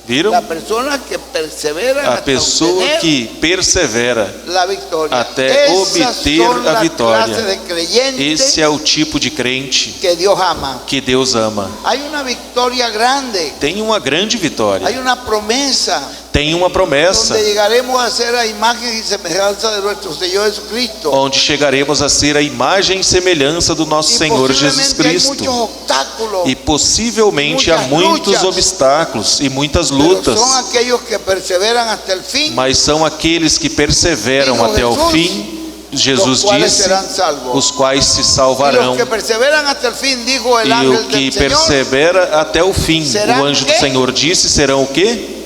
[SPEAKER 1] Viram?
[SPEAKER 2] La persona que persevera
[SPEAKER 1] A
[SPEAKER 2] hasta
[SPEAKER 1] pessoa
[SPEAKER 2] obtener
[SPEAKER 1] que persevera
[SPEAKER 2] la victoria.
[SPEAKER 1] até
[SPEAKER 2] Esas
[SPEAKER 1] obter
[SPEAKER 2] son
[SPEAKER 1] a
[SPEAKER 2] la
[SPEAKER 1] vitória.
[SPEAKER 2] clase de creyente
[SPEAKER 1] Esse é o tipo de crente
[SPEAKER 2] que Dios ama.
[SPEAKER 1] que Deus ama.
[SPEAKER 2] Hay una victoria grande,
[SPEAKER 1] Tem uma grande
[SPEAKER 2] hay
[SPEAKER 1] vitória,
[SPEAKER 2] una promesa
[SPEAKER 1] tem uma promessa,
[SPEAKER 2] donde llegaremos a ser a imagen y semejanza de nuestro Señor Jesucristo.
[SPEAKER 1] onde chegaremos a ser a imagem e semelhança do nosso
[SPEAKER 2] Y
[SPEAKER 1] Senhor Jesus
[SPEAKER 2] posiblemente hay muchos
[SPEAKER 1] Cristo.
[SPEAKER 2] obstáculos,
[SPEAKER 1] E possivelmente há
[SPEAKER 2] muitas
[SPEAKER 1] muitos
[SPEAKER 2] lutas,
[SPEAKER 1] obstáculos e muitas
[SPEAKER 2] pero
[SPEAKER 1] lutas,
[SPEAKER 2] son aquellos que perseveran hasta el fin,
[SPEAKER 1] mas são aqueles que perseveram
[SPEAKER 2] Dijo
[SPEAKER 1] até o
[SPEAKER 2] Jesus,
[SPEAKER 1] fim. Jesus
[SPEAKER 2] los cuales
[SPEAKER 1] disse:
[SPEAKER 2] serán salvos.
[SPEAKER 1] os quais se
[SPEAKER 2] Y
[SPEAKER 1] salvarão.
[SPEAKER 2] los que perseveran hasta el fin, dijo el
[SPEAKER 1] E o
[SPEAKER 2] ángel
[SPEAKER 1] que
[SPEAKER 2] del Señor,
[SPEAKER 1] persevera até o fim,
[SPEAKER 2] será
[SPEAKER 1] o anjo do
[SPEAKER 2] quê?
[SPEAKER 1] Senhor disse, serão o quê?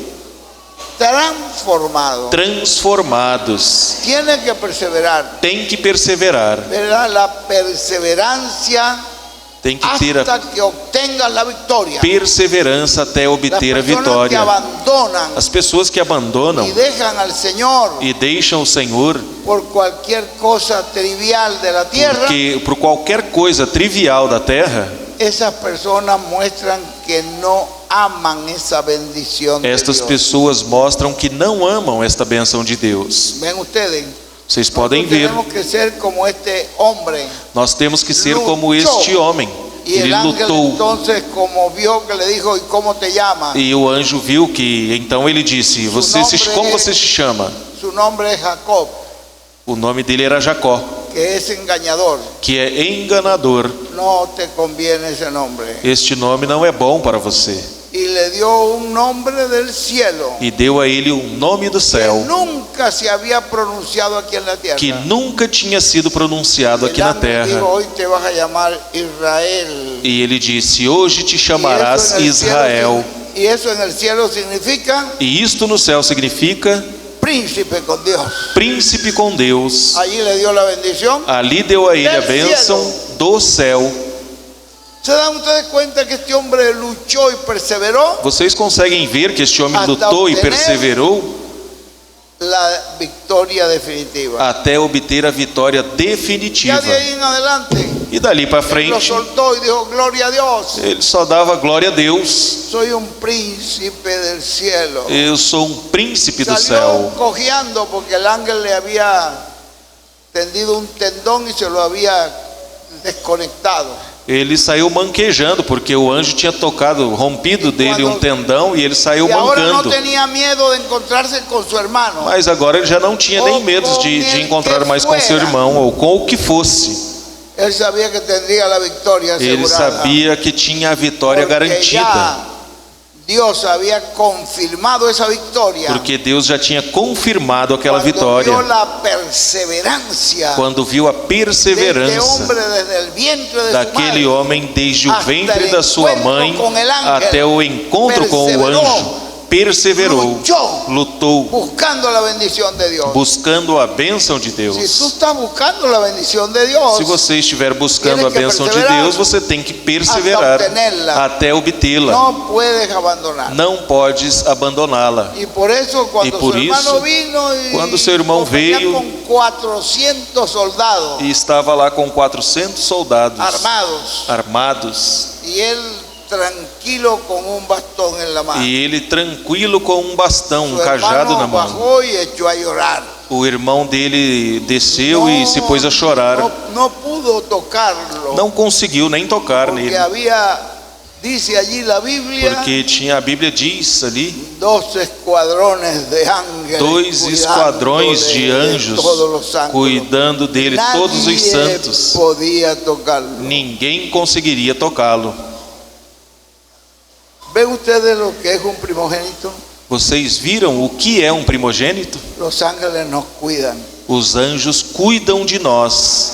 [SPEAKER 2] transformados.
[SPEAKER 1] Transformados.
[SPEAKER 2] Tienen que perseverar,
[SPEAKER 1] Tem que perseverar,
[SPEAKER 2] ¿verdad? La perseverancia
[SPEAKER 1] tem que ter a
[SPEAKER 2] hasta que obtengas la victoria.
[SPEAKER 1] perseverança até
[SPEAKER 2] Las
[SPEAKER 1] obter a
[SPEAKER 2] personas que
[SPEAKER 1] vitória.
[SPEAKER 2] abandonan
[SPEAKER 1] As pessoas que abandonam
[SPEAKER 2] y dejan al Señor
[SPEAKER 1] e deixam o Senhor
[SPEAKER 2] por cualquier cosa trivial de la tierra,
[SPEAKER 1] porque por qualquer coisa trivial da terra,
[SPEAKER 2] esas personas muestran que no aman esa bendición de
[SPEAKER 1] estas
[SPEAKER 2] Dios.
[SPEAKER 1] pessoas mostram que não amam esta bênção de Deus.
[SPEAKER 2] Ven ustedes,
[SPEAKER 1] Vocês podem
[SPEAKER 2] nosotros
[SPEAKER 1] ver,
[SPEAKER 2] tenemos que ser como este hombre.
[SPEAKER 1] nós temos que ser como
[SPEAKER 2] Lutou.
[SPEAKER 1] este homem.
[SPEAKER 2] Y
[SPEAKER 1] Ele
[SPEAKER 2] el ángel
[SPEAKER 1] lutou.
[SPEAKER 2] entonces, como vio que le dijo: ¿y cómo te llamas?
[SPEAKER 1] E o anjo viu que, então ele disse: como você se chama?
[SPEAKER 2] Su nombre es Jacob,
[SPEAKER 1] O nome dele era Jacó,
[SPEAKER 2] que es engañador.
[SPEAKER 1] que é enganador.
[SPEAKER 2] No te conviene ese nombre.
[SPEAKER 1] Este nome não é bom para você.
[SPEAKER 2] Y le dio un nombre del cielo
[SPEAKER 1] E deu a ele um nome do
[SPEAKER 2] que
[SPEAKER 1] céu
[SPEAKER 2] nunca se había pronunciado aquí en la tierra.
[SPEAKER 1] que nunca tinha sido pronunciado aqui
[SPEAKER 2] El
[SPEAKER 1] na
[SPEAKER 2] ángel dijo:
[SPEAKER 1] terra.
[SPEAKER 2] hoy te vas a llamar Israel.
[SPEAKER 1] E ele disse: hoje te chamarás
[SPEAKER 2] en el
[SPEAKER 1] Israel.
[SPEAKER 2] cielo, y eso en el cielo significa
[SPEAKER 1] E isto no céu significa
[SPEAKER 2] príncipe con Dios.
[SPEAKER 1] príncipe com Deus.
[SPEAKER 2] Allí le dio la bendición.
[SPEAKER 1] Ali deu a ele a bênção do céu.
[SPEAKER 2] ¿Se dan ustedes cuenta que este hombre luchó y perseveró?
[SPEAKER 1] Vocês conseguem ver que este homem
[SPEAKER 2] Hasta
[SPEAKER 1] lutou e
[SPEAKER 2] obtener
[SPEAKER 1] perseverou
[SPEAKER 2] La victoria definitiva.
[SPEAKER 1] até obter a vitória
[SPEAKER 2] Ya
[SPEAKER 1] definitiva.
[SPEAKER 2] de ahí en adelante
[SPEAKER 1] E dali para
[SPEAKER 2] lo
[SPEAKER 1] frente,
[SPEAKER 2] soltó y dijo: gloria a Dios,
[SPEAKER 1] ele só dava glória a Deus.
[SPEAKER 2] soy un príncipe del cielo.
[SPEAKER 1] Eu sou um príncipe do
[SPEAKER 2] Salió
[SPEAKER 1] céu.
[SPEAKER 2] cojeando porque el ángel le había tendido un tendón y se lo había desconectado.
[SPEAKER 1] Ele saiu manquejando porque o anjo tinha tocado, rompido dele um tendão e ele saiu
[SPEAKER 2] Y ahora no
[SPEAKER 1] mancando.
[SPEAKER 2] tenía miedo de encontrarse con su hermano.
[SPEAKER 1] Mas agora ele já não tinha nem medo de encontrar mais com seu irmão ou com o que fosse.
[SPEAKER 2] Él sabía que tendría la victoria
[SPEAKER 1] Ele
[SPEAKER 2] asegurada.
[SPEAKER 1] sabia que tinha a vitória
[SPEAKER 2] Porque
[SPEAKER 1] garantida,
[SPEAKER 2] ya Dios había confirmado esa victoria.
[SPEAKER 1] porque Deus já tinha confirmado aquela
[SPEAKER 2] Cuando
[SPEAKER 1] vitória.
[SPEAKER 2] vio la perseverancia
[SPEAKER 1] Quando viu a
[SPEAKER 2] de este
[SPEAKER 1] perseverança
[SPEAKER 2] hombre desde el vientre de su
[SPEAKER 1] daquele
[SPEAKER 2] madre
[SPEAKER 1] homem desde o
[SPEAKER 2] hasta
[SPEAKER 1] ventre
[SPEAKER 2] el
[SPEAKER 1] da sua
[SPEAKER 2] encuentro
[SPEAKER 1] mãe
[SPEAKER 2] con el ángel,
[SPEAKER 1] até o encontro com o
[SPEAKER 2] perseveró
[SPEAKER 1] anjo, perseverou,
[SPEAKER 2] luchó,
[SPEAKER 1] lutou,
[SPEAKER 2] buscando la bendición de Dios.
[SPEAKER 1] buscando a bênção de
[SPEAKER 2] Si tú
[SPEAKER 1] Deus.
[SPEAKER 2] estás buscando la bendición de Dios,
[SPEAKER 1] Se você estiver buscando a
[SPEAKER 2] tienes que
[SPEAKER 1] bênção de
[SPEAKER 2] perseverar
[SPEAKER 1] Deus, você tem que perseverar
[SPEAKER 2] hasta obtenerla.
[SPEAKER 1] até obtê-la.
[SPEAKER 2] no puedes abandonar.
[SPEAKER 1] Não podes abandoná-la.
[SPEAKER 2] Y por eso cuando
[SPEAKER 1] por
[SPEAKER 2] su hermano
[SPEAKER 1] isso,
[SPEAKER 2] vino y
[SPEAKER 1] quando seu irmão
[SPEAKER 2] venía
[SPEAKER 1] veio
[SPEAKER 2] con 400 soldados
[SPEAKER 1] E estava lá com 400 soldados
[SPEAKER 2] armados, y él tranquilo con un bastón en la mano.
[SPEAKER 1] E ele tranquilo com um bastão, um
[SPEAKER 2] Su
[SPEAKER 1] cajado
[SPEAKER 2] hermano
[SPEAKER 1] na mão.
[SPEAKER 2] bajó y echó a llorar.
[SPEAKER 1] O irmão dele desceu e se pôs a chorar.
[SPEAKER 2] No pudo tocarlo,
[SPEAKER 1] Não conseguiu nem tocar
[SPEAKER 2] porque
[SPEAKER 1] nele,
[SPEAKER 2] había, dice allí la Biblia,
[SPEAKER 1] porque tinha, a Bíblia diz ali,
[SPEAKER 2] 2 escuadrones de ángeles,
[SPEAKER 1] 2 esquadrões de anjos
[SPEAKER 2] todos los santos.
[SPEAKER 1] cuidando dele, todos os
[SPEAKER 2] Nadie
[SPEAKER 1] santos.
[SPEAKER 2] podía tocarlo.
[SPEAKER 1] Ninguém conseguiria tocá-lo.
[SPEAKER 2] ¿Ven ustedes lo que es un primogénito?
[SPEAKER 1] Vocês viram o que é um primogênito?
[SPEAKER 2] Los ángeles nos cuidan.
[SPEAKER 1] Os anjos cuidam de nós.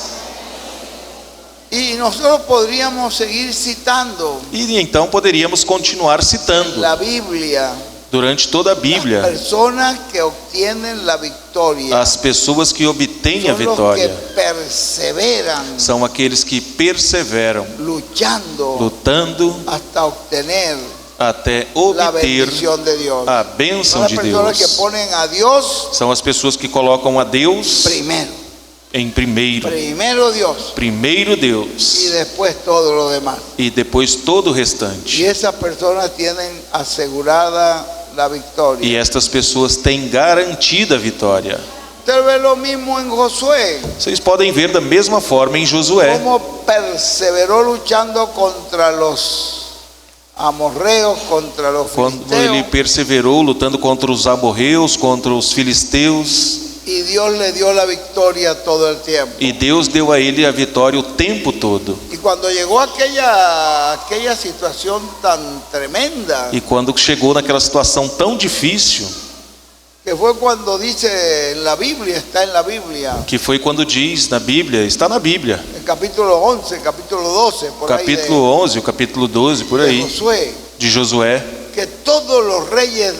[SPEAKER 2] Y nosotros podríamos seguir citando
[SPEAKER 1] E então poderíamos continuar citando
[SPEAKER 2] la Biblia
[SPEAKER 1] durante toda a Bíblia
[SPEAKER 2] personas que obtienen la victoria.
[SPEAKER 1] as pessoas que obtêm a
[SPEAKER 2] Son los que
[SPEAKER 1] vitória.
[SPEAKER 2] perseveran
[SPEAKER 1] São aqueles que perseveram,
[SPEAKER 2] luchando
[SPEAKER 1] lutando
[SPEAKER 2] hasta obtener
[SPEAKER 1] até
[SPEAKER 2] la
[SPEAKER 1] obter
[SPEAKER 2] bendición de Dios.
[SPEAKER 1] a
[SPEAKER 2] Son
[SPEAKER 1] bênção
[SPEAKER 2] las
[SPEAKER 1] de
[SPEAKER 2] personas que
[SPEAKER 1] Deus.
[SPEAKER 2] ponen a Dios
[SPEAKER 1] São as pessoas que colocam a Deus
[SPEAKER 2] primero.
[SPEAKER 1] em primeiro.
[SPEAKER 2] Primero Dios
[SPEAKER 1] Primeiro
[SPEAKER 2] y
[SPEAKER 1] Deus
[SPEAKER 2] después todo lo demás.
[SPEAKER 1] e depois todo o
[SPEAKER 2] Y
[SPEAKER 1] restante.
[SPEAKER 2] esas personas tienen asegurada la victoria.
[SPEAKER 1] E estas pessoas têm garantida a vitória.
[SPEAKER 2] Usted ve lo mismo en Josué,
[SPEAKER 1] Vocês podem ver da mesma forma em Josué,
[SPEAKER 2] cómo perseveró luchando contra los amorreos, contra los
[SPEAKER 1] quando ele
[SPEAKER 2] filisteos,
[SPEAKER 1] perseverou lutando contra os amorreus, contra os filisteus,
[SPEAKER 2] y Dios le dio la victoria todo el tiempo.
[SPEAKER 1] e Deus deu a ele a vitória o tempo todo.
[SPEAKER 2] Y cuando llegó aquella situación tan tremenda,
[SPEAKER 1] E quando chegou naquela situação tão difícil,
[SPEAKER 2] que fue cuando dice en la Biblia, está en la Biblia,
[SPEAKER 1] que foi quando diz na Bíblia, está na Bíblia,
[SPEAKER 2] el capítulo 11, capítulo 12, por
[SPEAKER 1] capítulo 11, o capítulo 12, por
[SPEAKER 2] ahí
[SPEAKER 1] aí,
[SPEAKER 2] de Josué,
[SPEAKER 1] de Josué,
[SPEAKER 2] que todos los reyes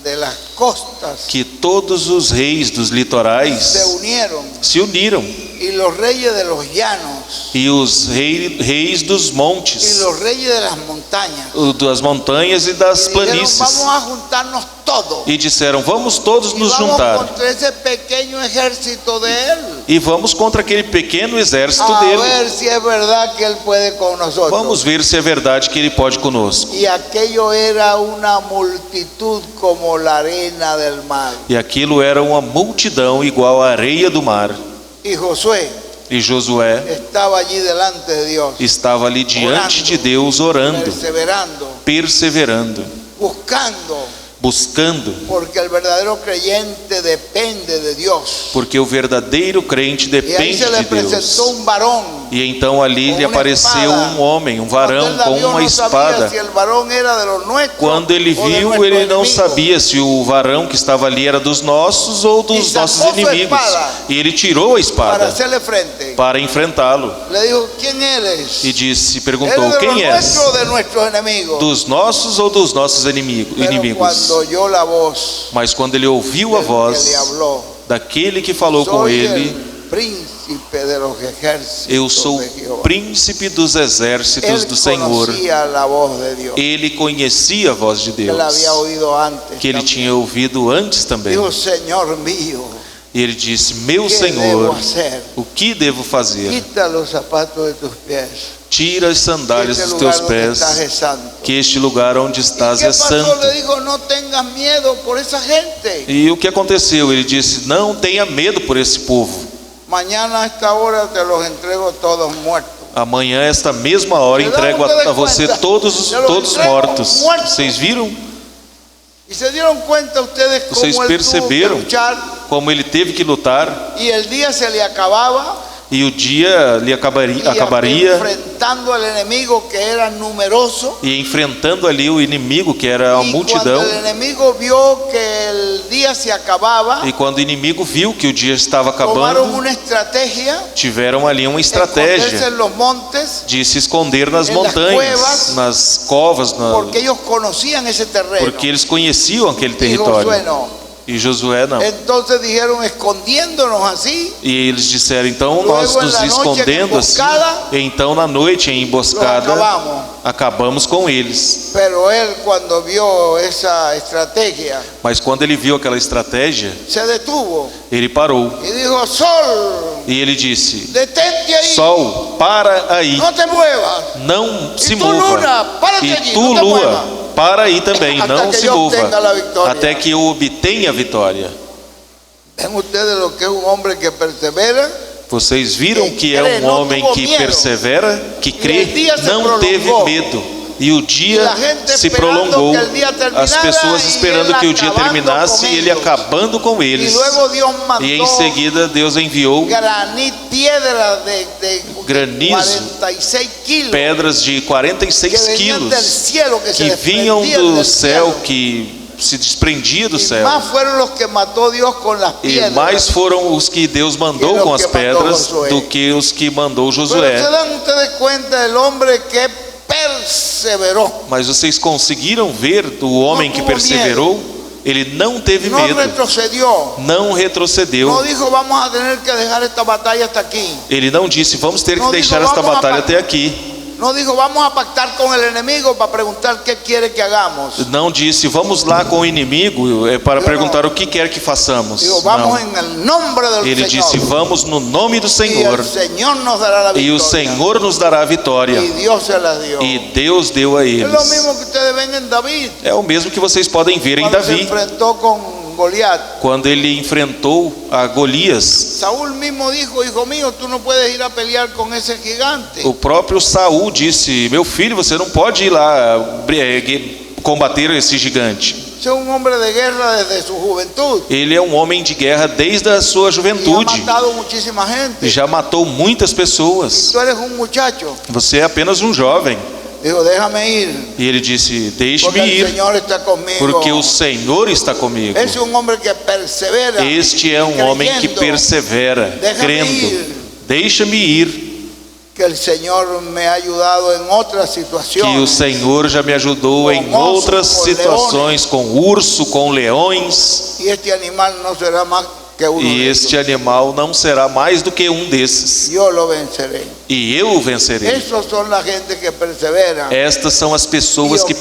[SPEAKER 2] de las costas
[SPEAKER 1] que todos os reis dos
[SPEAKER 2] se
[SPEAKER 1] litorais
[SPEAKER 2] unieron,
[SPEAKER 1] se uniram,
[SPEAKER 2] y los reyes de los llanos,
[SPEAKER 1] e os reis dos
[SPEAKER 2] y
[SPEAKER 1] montes,
[SPEAKER 2] los reyes de las montañas,
[SPEAKER 1] das montanhas e das
[SPEAKER 2] y dijeron,
[SPEAKER 1] planícies,
[SPEAKER 2] vamos a juntarnos todos,
[SPEAKER 1] e disseram, vamos todos
[SPEAKER 2] y
[SPEAKER 1] nos
[SPEAKER 2] vamos
[SPEAKER 1] juntar,
[SPEAKER 2] contra ese pequeño ejército de él,
[SPEAKER 1] e vamos contra aquele pequeno exército
[SPEAKER 2] a
[SPEAKER 1] dele.
[SPEAKER 2] ver si es verdad que él puede con nosotros.
[SPEAKER 1] Vamos ver se é verdade que ele pode conosco.
[SPEAKER 2] Y aquello era una multitud como la arena del mar.
[SPEAKER 1] E aquilo era uma multidão igual à areia do mar.
[SPEAKER 2] Y Josué
[SPEAKER 1] E Josué
[SPEAKER 2] estaba allí delante de Dios,
[SPEAKER 1] estava ali diante de Deus, orando,
[SPEAKER 2] perseverando,
[SPEAKER 1] perseverando,
[SPEAKER 2] buscando,
[SPEAKER 1] buscando,
[SPEAKER 2] porque el verdadero creyente depende de Dios.
[SPEAKER 1] porque o verdadeiro crente
[SPEAKER 2] Y ahí
[SPEAKER 1] depende
[SPEAKER 2] se le
[SPEAKER 1] de
[SPEAKER 2] presentó
[SPEAKER 1] Deus.
[SPEAKER 2] un varón.
[SPEAKER 1] E então ali
[SPEAKER 2] Com
[SPEAKER 1] lhe
[SPEAKER 2] uma
[SPEAKER 1] apareceu
[SPEAKER 2] espada.
[SPEAKER 1] um homem, um varão
[SPEAKER 2] Cuando él la
[SPEAKER 1] com
[SPEAKER 2] vio,
[SPEAKER 1] uma
[SPEAKER 2] no sabía
[SPEAKER 1] espada.
[SPEAKER 2] si el varón era de los nuestros
[SPEAKER 1] Quando ele
[SPEAKER 2] o de
[SPEAKER 1] viu,
[SPEAKER 2] nuestro
[SPEAKER 1] ele não
[SPEAKER 2] enemigo.
[SPEAKER 1] sabia se o varão que estava ali era dos nossos ou dos
[SPEAKER 2] E sacou
[SPEAKER 1] nossos
[SPEAKER 2] sua
[SPEAKER 1] inimigos.
[SPEAKER 2] espada
[SPEAKER 1] E ele tirou a
[SPEAKER 2] para
[SPEAKER 1] espada
[SPEAKER 2] hacerle frente.
[SPEAKER 1] para enfrentá-lo.
[SPEAKER 2] Le dijo, ¿quién eres?
[SPEAKER 1] E disse,
[SPEAKER 2] ¿Eres
[SPEAKER 1] perguntou,
[SPEAKER 2] de los
[SPEAKER 1] quem és?
[SPEAKER 2] nuestros o de nuestros enemigos?
[SPEAKER 1] Dos nossos ou dos nossos inimigos?
[SPEAKER 2] Pero cuando oyó la voz
[SPEAKER 1] Mas quando ele ouviu a
[SPEAKER 2] del que le
[SPEAKER 1] voz
[SPEAKER 2] habló,
[SPEAKER 1] daquele que falou com
[SPEAKER 2] soy
[SPEAKER 1] ele,
[SPEAKER 2] el príncipe de los ejércitos
[SPEAKER 1] eu sou
[SPEAKER 2] de Jehová.
[SPEAKER 1] príncipe dos exércitos
[SPEAKER 2] Él
[SPEAKER 1] do Senhor.
[SPEAKER 2] conocía la voz de Dios,
[SPEAKER 1] Ele conhecia a voz de
[SPEAKER 2] que
[SPEAKER 1] Deus,
[SPEAKER 2] él había oído antes.
[SPEAKER 1] que ele
[SPEAKER 2] también.
[SPEAKER 1] tinha ouvido antes também.
[SPEAKER 2] Dijo, Señor mío,
[SPEAKER 1] E ele disse, meu
[SPEAKER 2] ¿qué debo
[SPEAKER 1] Senhor,
[SPEAKER 2] hacer?
[SPEAKER 1] o que devo fazer?
[SPEAKER 2] Quita los zapatos de tus pies.
[SPEAKER 1] Tira as sandálias
[SPEAKER 2] Este
[SPEAKER 1] dos
[SPEAKER 2] lugar
[SPEAKER 1] teus
[SPEAKER 2] donde
[SPEAKER 1] pés,
[SPEAKER 2] estás es santo.
[SPEAKER 1] que este lugar onde
[SPEAKER 2] ¿Y
[SPEAKER 1] estás
[SPEAKER 2] qué
[SPEAKER 1] é
[SPEAKER 2] pasó?
[SPEAKER 1] santo.
[SPEAKER 2] Le dijo, no tengas miedo por esa gente.
[SPEAKER 1] E o que aconteceu? Ele disse, não tenha medo por esse povo.
[SPEAKER 2] Mañana a esta hora te los entrego todos muertos.
[SPEAKER 1] Amanhã, esta mesma hora, entrego a você todos mortos. Vocês viram?
[SPEAKER 2] Y se dieron cuenta ustedes
[SPEAKER 1] Vocês
[SPEAKER 2] cómo él tuvo que
[SPEAKER 1] perceberam
[SPEAKER 2] luchar
[SPEAKER 1] como ele teve que lutar?
[SPEAKER 2] y el día se le acababa
[SPEAKER 1] E o dia lhe acabaria
[SPEAKER 2] enfrentando al enemigo que era numeroso.
[SPEAKER 1] e enfrentando ali o inimigo, que era a
[SPEAKER 2] Y
[SPEAKER 1] multidão.
[SPEAKER 2] cuando el enemigo vio que el día se acababa,
[SPEAKER 1] E quando o inimigo viu que o dia estava
[SPEAKER 2] tomaron
[SPEAKER 1] acabando,
[SPEAKER 2] una estrategia,
[SPEAKER 1] tiveram ali uma
[SPEAKER 2] esconderse
[SPEAKER 1] estratégia
[SPEAKER 2] en los montes,
[SPEAKER 1] de se esconder nas
[SPEAKER 2] em las
[SPEAKER 1] montanhas,
[SPEAKER 2] cuevas,
[SPEAKER 1] nas covas,
[SPEAKER 2] porque ellos conocían ese terreno.
[SPEAKER 1] porque eles conheciam aquele
[SPEAKER 2] Y
[SPEAKER 1] território.
[SPEAKER 2] Josué no.
[SPEAKER 1] E Josué não.
[SPEAKER 2] Entonces dijeron, escondiéndonos así,
[SPEAKER 1] E eles disseram, então
[SPEAKER 2] Luego,
[SPEAKER 1] nós
[SPEAKER 2] en
[SPEAKER 1] nos
[SPEAKER 2] la noche,
[SPEAKER 1] escondendo
[SPEAKER 2] en
[SPEAKER 1] assim,
[SPEAKER 2] emboscada,
[SPEAKER 1] então na noite em
[SPEAKER 2] los
[SPEAKER 1] emboscada
[SPEAKER 2] acabamos.
[SPEAKER 1] acabamos com eles.
[SPEAKER 2] Pero él, cuando vio esa estrategia,
[SPEAKER 1] Mas quando ele viu aquela estratégia,
[SPEAKER 2] se detuvo
[SPEAKER 1] ele parou
[SPEAKER 2] y dijo: Sol,
[SPEAKER 1] e ele disse:
[SPEAKER 2] detente ahí,
[SPEAKER 1] Sol, para aí,
[SPEAKER 2] no te muevas.
[SPEAKER 1] não se
[SPEAKER 2] tu,
[SPEAKER 1] mova.
[SPEAKER 2] luna, párate
[SPEAKER 1] E
[SPEAKER 2] allí,
[SPEAKER 1] tu,
[SPEAKER 2] não te
[SPEAKER 1] lua,
[SPEAKER 2] mueva.
[SPEAKER 1] para aí também,
[SPEAKER 2] Até
[SPEAKER 1] não
[SPEAKER 2] que
[SPEAKER 1] se
[SPEAKER 2] eu
[SPEAKER 1] mova,
[SPEAKER 2] obtenha a vitória.
[SPEAKER 1] até que eu obtenha a vitória.
[SPEAKER 2] ¿Ven ustedes lo que es un hombre que persevera?
[SPEAKER 1] Vocês viram que é um homem que persevera, que crê, não teve medo. E o dia se prolongou, as pessoas esperando que o dia terminasse e ele acabando com
[SPEAKER 2] Y
[SPEAKER 1] eles.
[SPEAKER 2] luego Dios
[SPEAKER 1] E em
[SPEAKER 2] mandó
[SPEAKER 1] seguida Deus enviou
[SPEAKER 2] piedras de
[SPEAKER 1] granizo,
[SPEAKER 2] 46 kilos
[SPEAKER 1] pedras de
[SPEAKER 2] que
[SPEAKER 1] 46
[SPEAKER 2] venían del
[SPEAKER 1] quilos
[SPEAKER 2] cielo, que se
[SPEAKER 1] que vinham
[SPEAKER 2] desprendían
[SPEAKER 1] do
[SPEAKER 2] del
[SPEAKER 1] céu,
[SPEAKER 2] cielo.
[SPEAKER 1] que se desprendia do
[SPEAKER 2] Y
[SPEAKER 1] céu.
[SPEAKER 2] más fueron los que mató Dios con las
[SPEAKER 1] E
[SPEAKER 2] piedras.
[SPEAKER 1] mais foram os que Deus mandou
[SPEAKER 2] que
[SPEAKER 1] com
[SPEAKER 2] los
[SPEAKER 1] as
[SPEAKER 2] que mandou
[SPEAKER 1] pedras
[SPEAKER 2] Josué.
[SPEAKER 1] do que os que mandou
[SPEAKER 2] Pero
[SPEAKER 1] Josué.
[SPEAKER 2] se dan ustedes cuenta del hombre que perseveró.
[SPEAKER 1] Mas vocês conseguiram ver do homem que
[SPEAKER 2] tuvo
[SPEAKER 1] perseverou? Ele não teve
[SPEAKER 2] No
[SPEAKER 1] medo,
[SPEAKER 2] retrocedió.
[SPEAKER 1] não
[SPEAKER 2] No
[SPEAKER 1] retrocedeu.
[SPEAKER 2] dijo: vamos a tener que dejar esta batalla hasta aquí.
[SPEAKER 1] Ele não disse, vamos ter que
[SPEAKER 2] Não
[SPEAKER 1] deixar
[SPEAKER 2] digo,
[SPEAKER 1] esta
[SPEAKER 2] vamos a
[SPEAKER 1] batalha
[SPEAKER 2] pa-
[SPEAKER 1] até aqui.
[SPEAKER 2] No dijo: vamos a pactar con el enemigo para preguntar qué quiere que hagamos.
[SPEAKER 1] Não disse, vamos lá com o inimigo para perguntar o que quer que façamos.
[SPEAKER 2] Digo: vamos
[SPEAKER 1] Não.
[SPEAKER 2] en el nombre del
[SPEAKER 1] Ele disse,
[SPEAKER 2] Señor.
[SPEAKER 1] vamos no nome do
[SPEAKER 2] Y
[SPEAKER 1] Senhor.
[SPEAKER 2] el Señor nos dará la
[SPEAKER 1] E o
[SPEAKER 2] victoria.
[SPEAKER 1] Senhor nos dará a vitória.
[SPEAKER 2] Y Dios se la dio.
[SPEAKER 1] E Deus deu a
[SPEAKER 2] Es lo
[SPEAKER 1] eles.
[SPEAKER 2] mismo que ustedes ven en David,
[SPEAKER 1] É o mesmo que vocês podem ver em
[SPEAKER 2] cuando se
[SPEAKER 1] Davi,
[SPEAKER 2] enfrentó con Goliat.
[SPEAKER 1] quando ele enfrentou a Golias.
[SPEAKER 2] Saúl mismo dijo: hijo mío, tú no puedes ir a pelear con ese gigante.
[SPEAKER 1] O próprio Saul disse, meu filho, você não pode ir lá combater esse gigante.
[SPEAKER 2] Ese es un hombre de guerra desde su juventud.
[SPEAKER 1] Ele é um homem de guerra desde a sua
[SPEAKER 2] Y ha
[SPEAKER 1] juventude.
[SPEAKER 2] matado muchísima gente.
[SPEAKER 1] Já matou muitas pessoas.
[SPEAKER 2] Tú eres un muchacho.
[SPEAKER 1] Você é apenas um jovem.
[SPEAKER 2] Dijo: déjame ir,
[SPEAKER 1] E ele disse, deixe-me
[SPEAKER 2] porque el
[SPEAKER 1] ir,
[SPEAKER 2] Señor está conmigo.
[SPEAKER 1] porque o Senhor está comigo.
[SPEAKER 2] Es un hombre que persevera.
[SPEAKER 1] Este é um homem que
[SPEAKER 2] creyendo
[SPEAKER 1] persevera,
[SPEAKER 2] Déjame
[SPEAKER 1] crendo.
[SPEAKER 2] ir.
[SPEAKER 1] Deixa-me ir,
[SPEAKER 2] Que el Señor me ha ayudado en otras
[SPEAKER 1] que o
[SPEAKER 2] situaciones.
[SPEAKER 1] Senhor já me ajudou
[SPEAKER 2] Com
[SPEAKER 1] em
[SPEAKER 2] osso,
[SPEAKER 1] outras
[SPEAKER 2] com
[SPEAKER 1] situações, com urso, com leões.
[SPEAKER 2] Y este animal no será más que uno
[SPEAKER 1] E
[SPEAKER 2] de
[SPEAKER 1] este
[SPEAKER 2] esos.
[SPEAKER 1] animal não será mais do que um desses.
[SPEAKER 2] Yo lo venceré.
[SPEAKER 1] E eu o vencerei.
[SPEAKER 2] Esos son la gente que persevera.
[SPEAKER 1] Estas são as pessoas que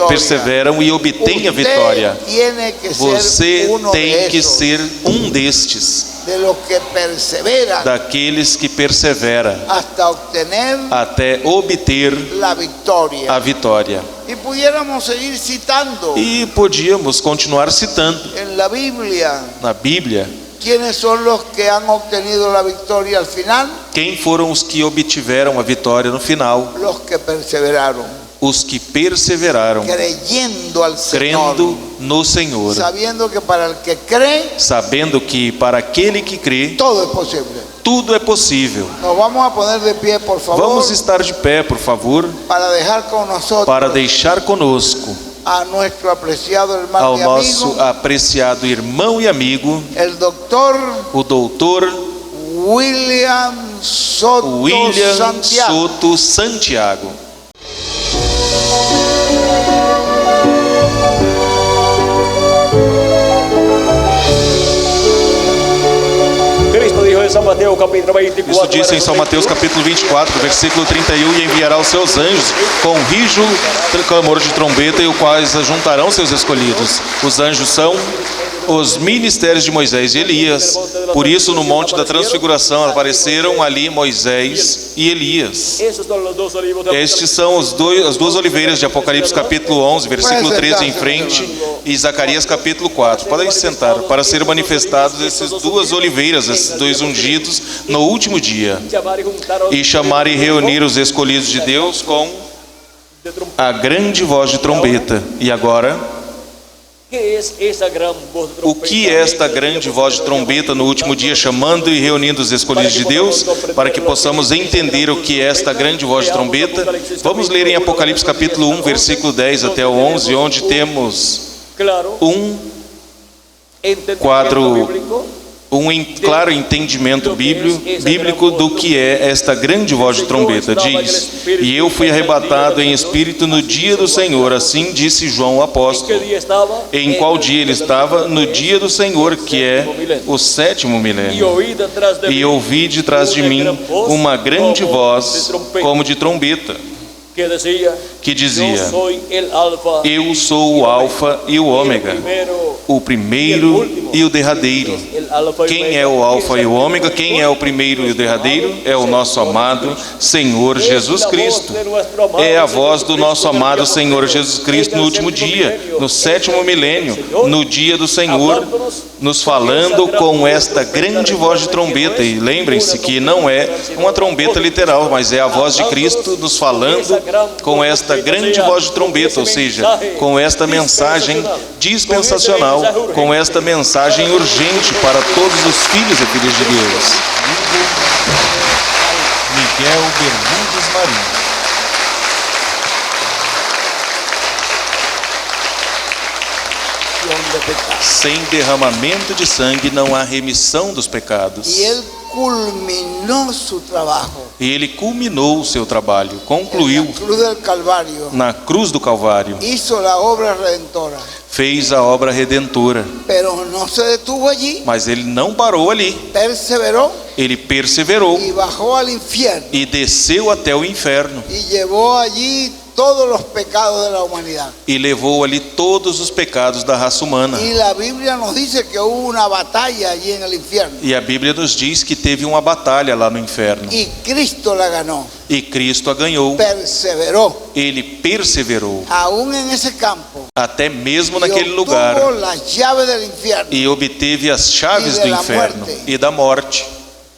[SPEAKER 1] perseveram e obtêm a
[SPEAKER 2] Usted
[SPEAKER 1] vitória.
[SPEAKER 2] tiene que
[SPEAKER 1] Você
[SPEAKER 2] ser uno
[SPEAKER 1] tem
[SPEAKER 2] de
[SPEAKER 1] que
[SPEAKER 2] esos,
[SPEAKER 1] ser um destes,
[SPEAKER 2] de los que perseveran
[SPEAKER 1] daqueles que persevera
[SPEAKER 2] hasta obtener
[SPEAKER 1] até obter
[SPEAKER 2] la victoria.
[SPEAKER 1] a vitória.
[SPEAKER 2] Y pudiéramos seguir citando
[SPEAKER 1] E podíamos continuar citando
[SPEAKER 2] en la Biblia
[SPEAKER 1] na Bíblia
[SPEAKER 2] quiénes son los que han obtenido la victoria al final.
[SPEAKER 1] quem foram os que obtiveram a vitória no final.
[SPEAKER 2] Los que perseveraron,
[SPEAKER 1] Os que perseveraram,
[SPEAKER 2] creyendo al Señor,
[SPEAKER 1] crendo no Senhor,
[SPEAKER 2] sabiendo que para el que cree
[SPEAKER 1] sabendo que para aquele que crê,
[SPEAKER 2] todo es posible.
[SPEAKER 1] tudo é possível.
[SPEAKER 2] Nos vamos a poner de pie, por favor,
[SPEAKER 1] Vamos estar de pé, por favor,
[SPEAKER 2] para dejar con nosotros
[SPEAKER 1] para deixar conosco
[SPEAKER 2] a nuestro apreciado hermano
[SPEAKER 1] ao
[SPEAKER 2] y
[SPEAKER 1] nosso
[SPEAKER 2] amigo,
[SPEAKER 1] apreciado irmão e amigo,
[SPEAKER 2] el doctor
[SPEAKER 1] o doutor
[SPEAKER 2] William Soto
[SPEAKER 1] William
[SPEAKER 2] Santiago.
[SPEAKER 1] Soto Santiago.
[SPEAKER 3] Cristo dijo en San Mateo capítulo 24.
[SPEAKER 1] Isso disse em São Mateus capítulo 24, versículo 31, e enviará os seus anjos com rijo, clamor de trombeta, e os quais ajuntarão seus escolhidos. Os anjos são os ministérios de Moisés e Elias. Por isso, no Monte da Transfiguração apareceram ali Moisés e Elias.
[SPEAKER 3] Esos son los dos olivos de
[SPEAKER 1] Estes são as duas oliveiras de Apocalipse capítulo 11, versículo 13 em frente, e Zacarias capítulo 4. Podem se sentar, para ser manifestados essas duas oliveiras, esses dois ungidos, no último dia. E chamar e reunir os escolhidos de Deus com a grande voz de trombeta. E agora,
[SPEAKER 3] ¿Qué es esa gran voz de
[SPEAKER 1] O
[SPEAKER 3] trompeta?
[SPEAKER 1] que é esta grande voz de trombeta no último dia, chamando e reunindo os escolhidos de Deus, para que possamos entender o que é esta grande voz de trombeta? Vamos ler em Apocalipse capítulo 1, versículo 10 até o 11, onde temos
[SPEAKER 3] Claro,
[SPEAKER 1] quadro,
[SPEAKER 3] bíblico.
[SPEAKER 1] claro entendimento bíblico do que é esta grande voz de trombeta. Diz: e eu fui arrebatado em espírito no dia do Senhor, assim disse João o apóstolo.
[SPEAKER 3] ¿Qué día estaba?
[SPEAKER 1] Em qual dia ele estava? No dia do Senhor, que é o 7º milênio. E ouvi de trás de mim uma grande voz como de trombeta, que dizia: eu sou o Alfa e o Ômega, o primeiro e o derradeiro. Quem é o Alfa e o Ômega? Quem é o primeiro e o derradeiro? É o nosso amado Senhor Jesus Cristo. É a voz do nosso amado Senhor Jesus Cristo no último dia, no 7º milênio, no dia do Senhor, nos falando com esta grande voz de trombeta. E lembrem-se que não é uma trombeta literal, mas é a voz de Cristo nos falando com esta grande voz de trombeta, ou seja, com esta mensagem dispensacional, com esta mensagem urgente para todos os filhos e filhas de Deus. Miguel Bermudes Marinho. Sem derramamento de sangue não há remissão dos pecados.
[SPEAKER 2] Y él culminó su trabajo
[SPEAKER 1] E ele culminou o seu trabalho,
[SPEAKER 2] en
[SPEAKER 1] concluiu
[SPEAKER 2] la cruz del Calvario.
[SPEAKER 1] na cruz do Calvário,
[SPEAKER 2] Hizo la obra redentora,
[SPEAKER 1] fez a obra redentora.
[SPEAKER 2] pero no se detuvo allí,
[SPEAKER 1] Mas ele não parou ali,
[SPEAKER 2] perseveró
[SPEAKER 1] ele perseverou
[SPEAKER 2] y bajó al infierno
[SPEAKER 1] e desceu até o inferno
[SPEAKER 2] y llevó allí todos los pecados de la humanidad.
[SPEAKER 1] e levou ali todos os pecados da raça humana.
[SPEAKER 2] Y la Biblia nos dice que hubo una batalla allí en el infierno
[SPEAKER 1] E a Bíblia nos diz que teve uma batalha lá no inferno
[SPEAKER 2] y Cristo la ganó,
[SPEAKER 1] e Cristo a ganhou.
[SPEAKER 2] perseveró
[SPEAKER 1] Ele perseverou
[SPEAKER 2] aún en ese campo
[SPEAKER 1] até mesmo
[SPEAKER 2] y
[SPEAKER 1] naquele
[SPEAKER 2] obtuvo
[SPEAKER 1] lugar
[SPEAKER 2] las llaves del infierno
[SPEAKER 1] e obteve as chaves
[SPEAKER 2] E
[SPEAKER 1] do
[SPEAKER 2] da
[SPEAKER 1] inferno
[SPEAKER 2] morte.
[SPEAKER 1] e da morte.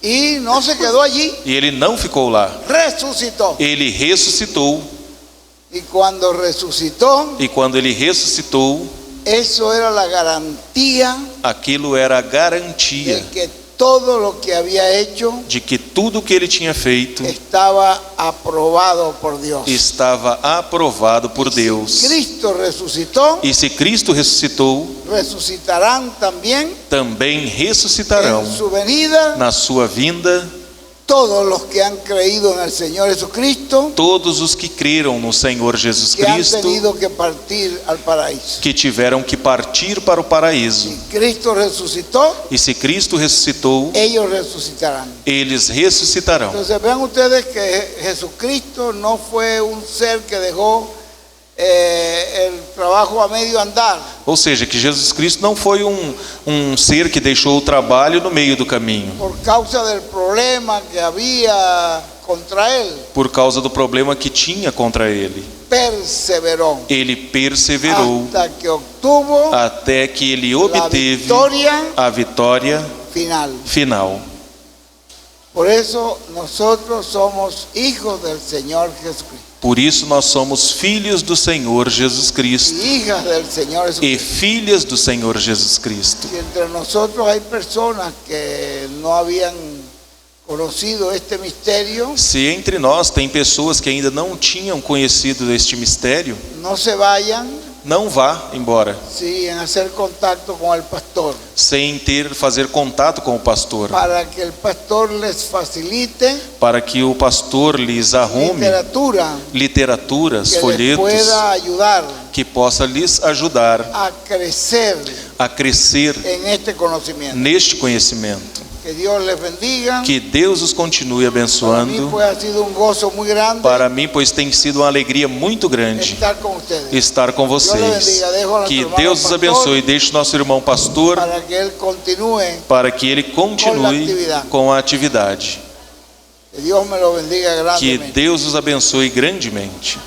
[SPEAKER 2] y no se quedó allí,
[SPEAKER 1] E ele não ficou lá,
[SPEAKER 2] resucitó.
[SPEAKER 1] ele ressuscitou.
[SPEAKER 2] Y cuando resucitó,
[SPEAKER 1] E quando ele ressuscitou,
[SPEAKER 2] eso era la garantía
[SPEAKER 1] aquilo era a
[SPEAKER 2] de
[SPEAKER 1] garantia
[SPEAKER 2] que todo lo que había hecho
[SPEAKER 1] de que tudo que ele tinha feito
[SPEAKER 2] estaba aprobado por Dios.
[SPEAKER 1] estava aprovado por Deus.
[SPEAKER 2] Cristo resucitó,
[SPEAKER 1] E se Cristo ressuscitou,
[SPEAKER 2] resucitarán también
[SPEAKER 1] também ressuscitarão
[SPEAKER 2] en su venida
[SPEAKER 1] na sua vinda
[SPEAKER 2] todos los que han creído en el Señor Jesucristo,
[SPEAKER 1] todos os que creram no Senhor Jesus
[SPEAKER 2] que han
[SPEAKER 1] Cristo,
[SPEAKER 2] tenido que partir al paraíso.
[SPEAKER 1] que tiveram que partir para o paraíso.
[SPEAKER 2] Cristo resucitó,
[SPEAKER 1] E se Cristo ressuscitou,
[SPEAKER 2] ellos resucitarán.
[SPEAKER 1] eles ressuscitarão.
[SPEAKER 2] Entonces vean ustedes que Jesucristo no fue un ser que dejó el trabajo a medio andar.
[SPEAKER 1] Ou seja, que Jesus Cristo não foi um ser que deixou o trabalho no meio do caminho,
[SPEAKER 2] Por causa del problema que había contra él,
[SPEAKER 1] por causa do problema que tinha contra ele.
[SPEAKER 2] perseveró
[SPEAKER 1] Ele perseverou
[SPEAKER 2] hasta que obtuvo
[SPEAKER 1] até que ele
[SPEAKER 2] la
[SPEAKER 1] obteve
[SPEAKER 2] victoria
[SPEAKER 1] a vitória
[SPEAKER 2] final.
[SPEAKER 1] final.
[SPEAKER 2] Por eso nosotros somos hijos del Señor Jesucristo
[SPEAKER 1] Por isso nós somos filhos do Senhor Jesus Cristo
[SPEAKER 2] y hijas del Señor
[SPEAKER 1] e
[SPEAKER 2] Jesucristo.
[SPEAKER 1] filhas do Senhor Jesus Cristo.
[SPEAKER 2] Si entre nosotros hay personas que no habían conocido este misterio,
[SPEAKER 1] Se entre nós tem pessoas que ainda não tinham conhecido este mistério,
[SPEAKER 2] no se vayan
[SPEAKER 1] não vá embora
[SPEAKER 2] sin hacer contacto con el pastor,
[SPEAKER 1] sem fazer contato com o pastor,
[SPEAKER 2] para que el pastor les facilite
[SPEAKER 1] para que o pastor lhes arrume literaturas,
[SPEAKER 2] que les
[SPEAKER 1] folhetos,
[SPEAKER 2] pueda ayudar
[SPEAKER 1] que possa lhes ajudar
[SPEAKER 2] a crecer
[SPEAKER 1] a crescer
[SPEAKER 2] en este conocimiento.
[SPEAKER 1] neste conhecimento.
[SPEAKER 2] Que Dios les bendiga.
[SPEAKER 1] Que Deus os continue
[SPEAKER 2] Para mí
[SPEAKER 1] abençoando.
[SPEAKER 2] pues ha sido un gozo muy grande
[SPEAKER 1] Para mim, pois tem sido uma alegria muito grande
[SPEAKER 2] estar con ustedes,
[SPEAKER 1] estar com vocês. Que Deus os abençoe. Deixe nosso irmão pastor
[SPEAKER 2] para que él continúe.
[SPEAKER 1] para que ele continue com a atividade.
[SPEAKER 2] Que Dios me lo bendiga
[SPEAKER 1] Que
[SPEAKER 2] grandemente.
[SPEAKER 1] Deus os abençoe grandemente.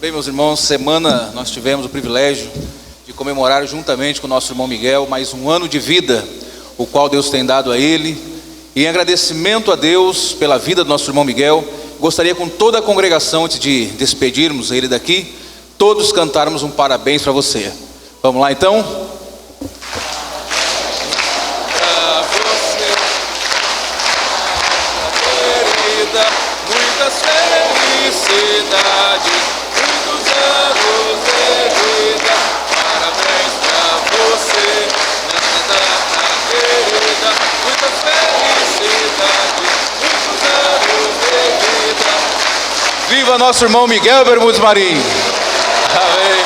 [SPEAKER 4] Bem, meus irmãos, semana nós tivemos o privilégio de comemorar juntamente com o nosso irmão Miguel mais um ano de vida, o qual Deus tem dado a ele. E em agradecimento a Deus pela vida do nosso irmão Miguel, gostaria com toda a congregação, antes de despedirmos ele daqui, todos cantarmos um parabéns para você. Vamos lá então? Para você, querida, muitas felicidades, muitos anos de vida. Parabéns para você, nessa data querida, muitas felicidades, muitos anos de vida. Viva nosso irmão Miguel Bermudes Marim. Amém.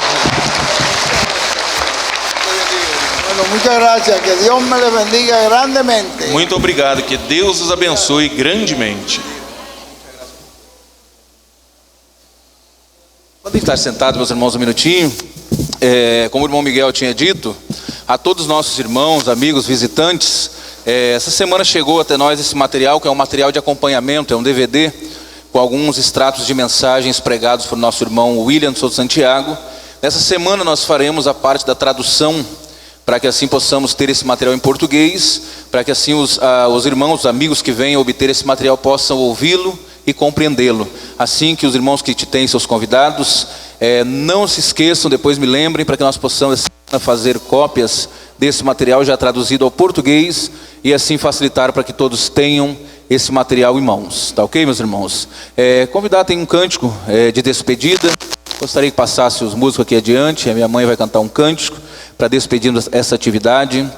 [SPEAKER 2] Bueno, muchas gracias. Que Dios me les bendiga grandemente.
[SPEAKER 1] Muito obrigado, que Deus os abençoe grandemente.
[SPEAKER 4] Podem estar sentados, meus irmãos, um minutinho. Como o irmão Miguel tinha dito, a todos os nossos irmãos, amigos, visitantes, essa semana chegou até nós esse material, que é um material de acompanhamento, é um DVD, com alguns extratos de mensagens pregados por nosso irmão William Souto Santiago. Nessa semana nós faremos a parte da tradução, para que assim possamos ter esse material em português, para que assim os irmãos, os amigos que venham obter esse material possam ouvi-lo e compreendê-lo. Assim que os irmãos que têm seus convidados, não se esqueçam, depois me lembrem, para que nós possamos fazer cópias desse material já traduzido ao português, e assim facilitar para que todos tenham esse material em mãos. Tá ok, meus irmãos? Convidar tem um cântico de despedida. Gostaria que passasse os músicos aqui adiante. A minha mãe vai cantar um cântico para despedirmos essa atividade,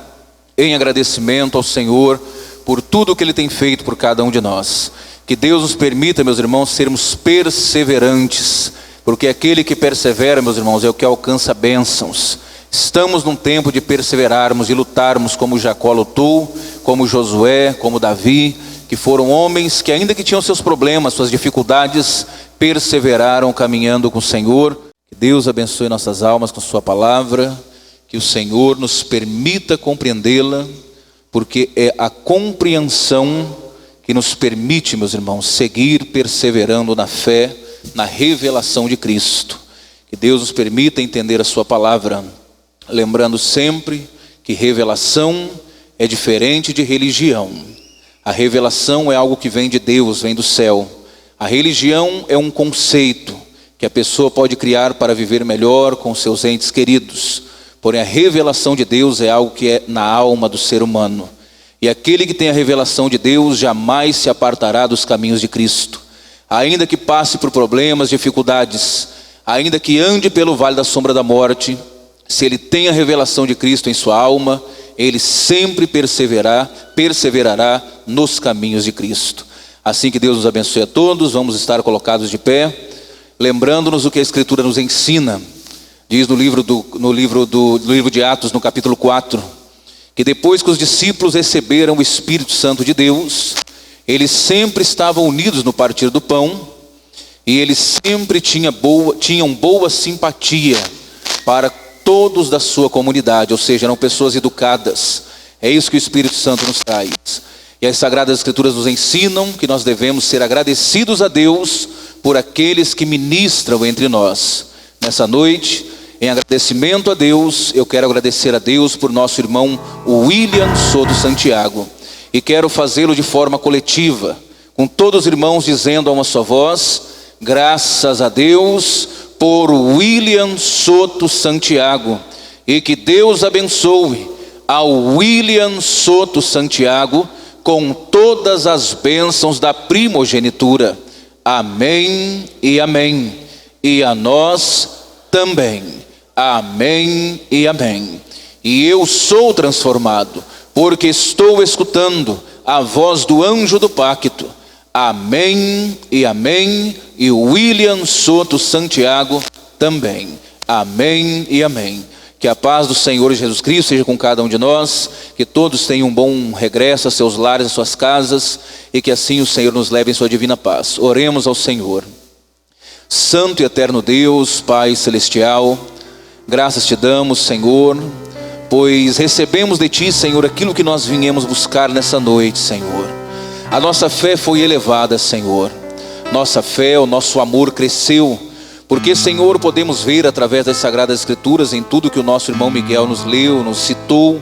[SPEAKER 4] em agradecimento ao Senhor por tudo que Ele tem feito por cada um de nós. Que Deus nos permita, meus irmãos, sermos perseverantes, porque aquele que persevera, meus irmãos, é o que alcança bênçãos. Estamos num tempo de perseverarmos, de lutarmos como Jacó lutou, como Josué, como Davi, que foram homens que, ainda que tinham seus problemas, suas dificuldades, perseveraram caminhando com o Senhor. Que Deus abençoe nossas almas com sua palavra, que o Senhor nos permita compreendê-la, porque é a compreensão que nos permite, meus irmãos, seguir perseverando na fé, na revelação de Cristo. Que Deus nos permita entender a sua palavra, lembrando sempre que revelação é diferente de religião. A revelação é algo que vem de Deus, vem do céu. A religião é um conceito que a pessoa pode criar para viver melhor com seus entes queridos. Porém, a revelação de Deus é algo que é na alma do ser humano. E aquele que tem a revelação de Deus jamais se apartará dos caminhos de Cristo. Ainda que passe por problemas, dificuldades, ainda que ande pelo vale da sombra da morte, se ele tem a revelação de Cristo em sua alma, ele sempre perseverará nos caminhos de Cristo. Assim que Deus nos abençoe a todos. Vamos estar colocados de pé, lembrando-nos o que a Escritura nos ensina. Diz no livro de Atos, no capítulo 4, que depois que os discípulos receberam o Espírito Santo de Deus, eles sempre estavam unidos no partir do pão, e eles sempre tinham boa simpatia para todos da sua comunidade, ou seja, eram pessoas educadas. É isso que o Espírito Santo nos traz. E as Sagradas Escrituras nos ensinam que nós devemos ser agradecidos a Deus por aqueles que ministram entre nós. Nessa noite, em agradecimento a Deus, eu quero agradecer a Deus por nosso irmão William Souto Santiago. E quero fazê-lo de forma coletiva, com todos os irmãos dizendo a uma só voz: graças a Deus por William Souto Santiago. E que Deus abençoe ao William Souto Santiago com todas as bênçãos da primogenitura. Amém e amém. E a nós também. Amém e amém. E eu sou transformado, porque estou escutando a voz do anjo do pacto. Amém e amém. E William Souto Santiago também. Amém e amém. Que a paz do Senhor Jesus Cristo seja com cada um de nós, que todos tenham um bom regresso a seus lares, a suas casas, e que assim o Senhor nos leve em sua divina paz. Oremos ao Senhor. Santo e eterno Deus, Pai celestial, graças te damos, Senhor, pois recebemos de ti, Senhor, aquilo que nós viemos buscar nessa noite, Senhor. A nossa fé foi elevada, Senhor. Nossa fé, o nosso amor cresceu, Porque, Senhor, podemos ver através das Sagradas Escrituras, em tudo que o nosso irmão Miguel nos leu, nos citou,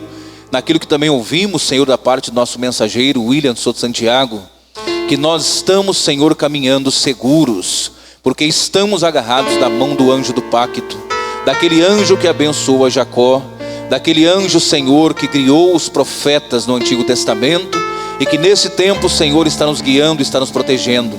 [SPEAKER 4] naquilo que também ouvimos, Senhor, da parte do nosso mensageiro, William Souto Santiago, que nós estamos, Senhor, caminhando seguros, porque estamos agarrados da mão do anjo do pacto, daquele anjo que abençoou a Jacó, daquele anjo, Senhor, que criou os profetas no Antigo Testamento, e que nesse tempo, Senhor, está nos guiando, está nos protegendo.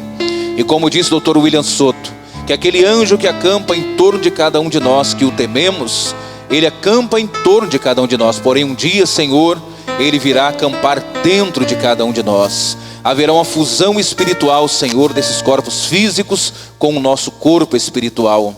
[SPEAKER 4] E como disse o Dr. William Souto, que aquele anjo que acampa em torno de cada um de nós que o tememos, ele acampa em torno de cada um de nós, porém um dia, Senhor, ele virá acampar dentro de cada um de nós. Haverá uma fusão espiritual, Senhor, desses corpos físicos com o nosso corpo espiritual.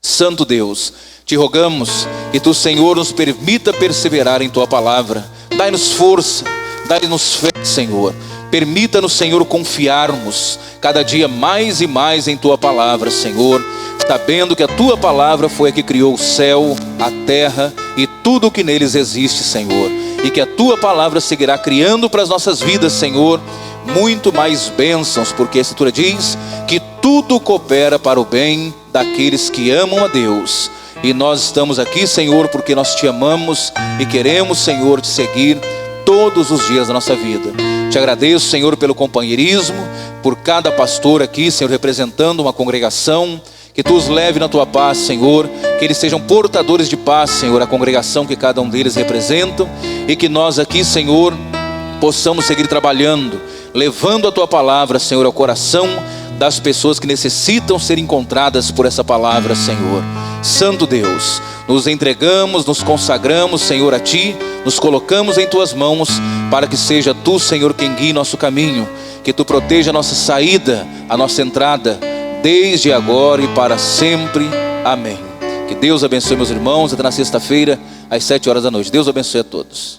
[SPEAKER 4] Santo Deus, te rogamos que tu, Senhor, nos permita perseverar em tua palavra. Dai-nos força, dai-nos fé, Senhor. Permita-nos, Senhor, confiarmos cada dia mais e mais em tua palavra, Senhor, sabendo que a tua palavra foi a que criou o céu, a terra e tudo o que neles existe, Senhor, e que a tua palavra seguirá criando para as nossas vidas, Senhor, muito mais bênçãos, porque a Escritura diz que tudo coopera para o bem daqueles que amam a Deus. E nós estamos aqui, Senhor, porque nós te amamos e queremos, Senhor, te seguir todos os dias da nossa vida. Te agradeço, Senhor, pelo companheirismo, por cada pastor aqui, Senhor, representando uma congregação. Que tu os leve na tua paz, Senhor, que eles sejam portadores de paz, Senhor, a congregação que cada um deles representam, e que nós aqui, Senhor, possamos seguir trabalhando, levando a tua palavra, Senhor, ao coração das pessoas que necessitam ser encontradas por essa palavra, Senhor. Santo Deus, nos entregamos, nos consagramos, Senhor, a ti, nos colocamos em tuas mãos, para que seja tu, Senhor, quem guie nosso caminho, que tu proteja a nossa saída, a nossa entrada, desde agora e para sempre. Amém. Que Deus abençoe meus irmãos, até na sexta-feira, às 7 horas da noite. Deus abençoe a todos.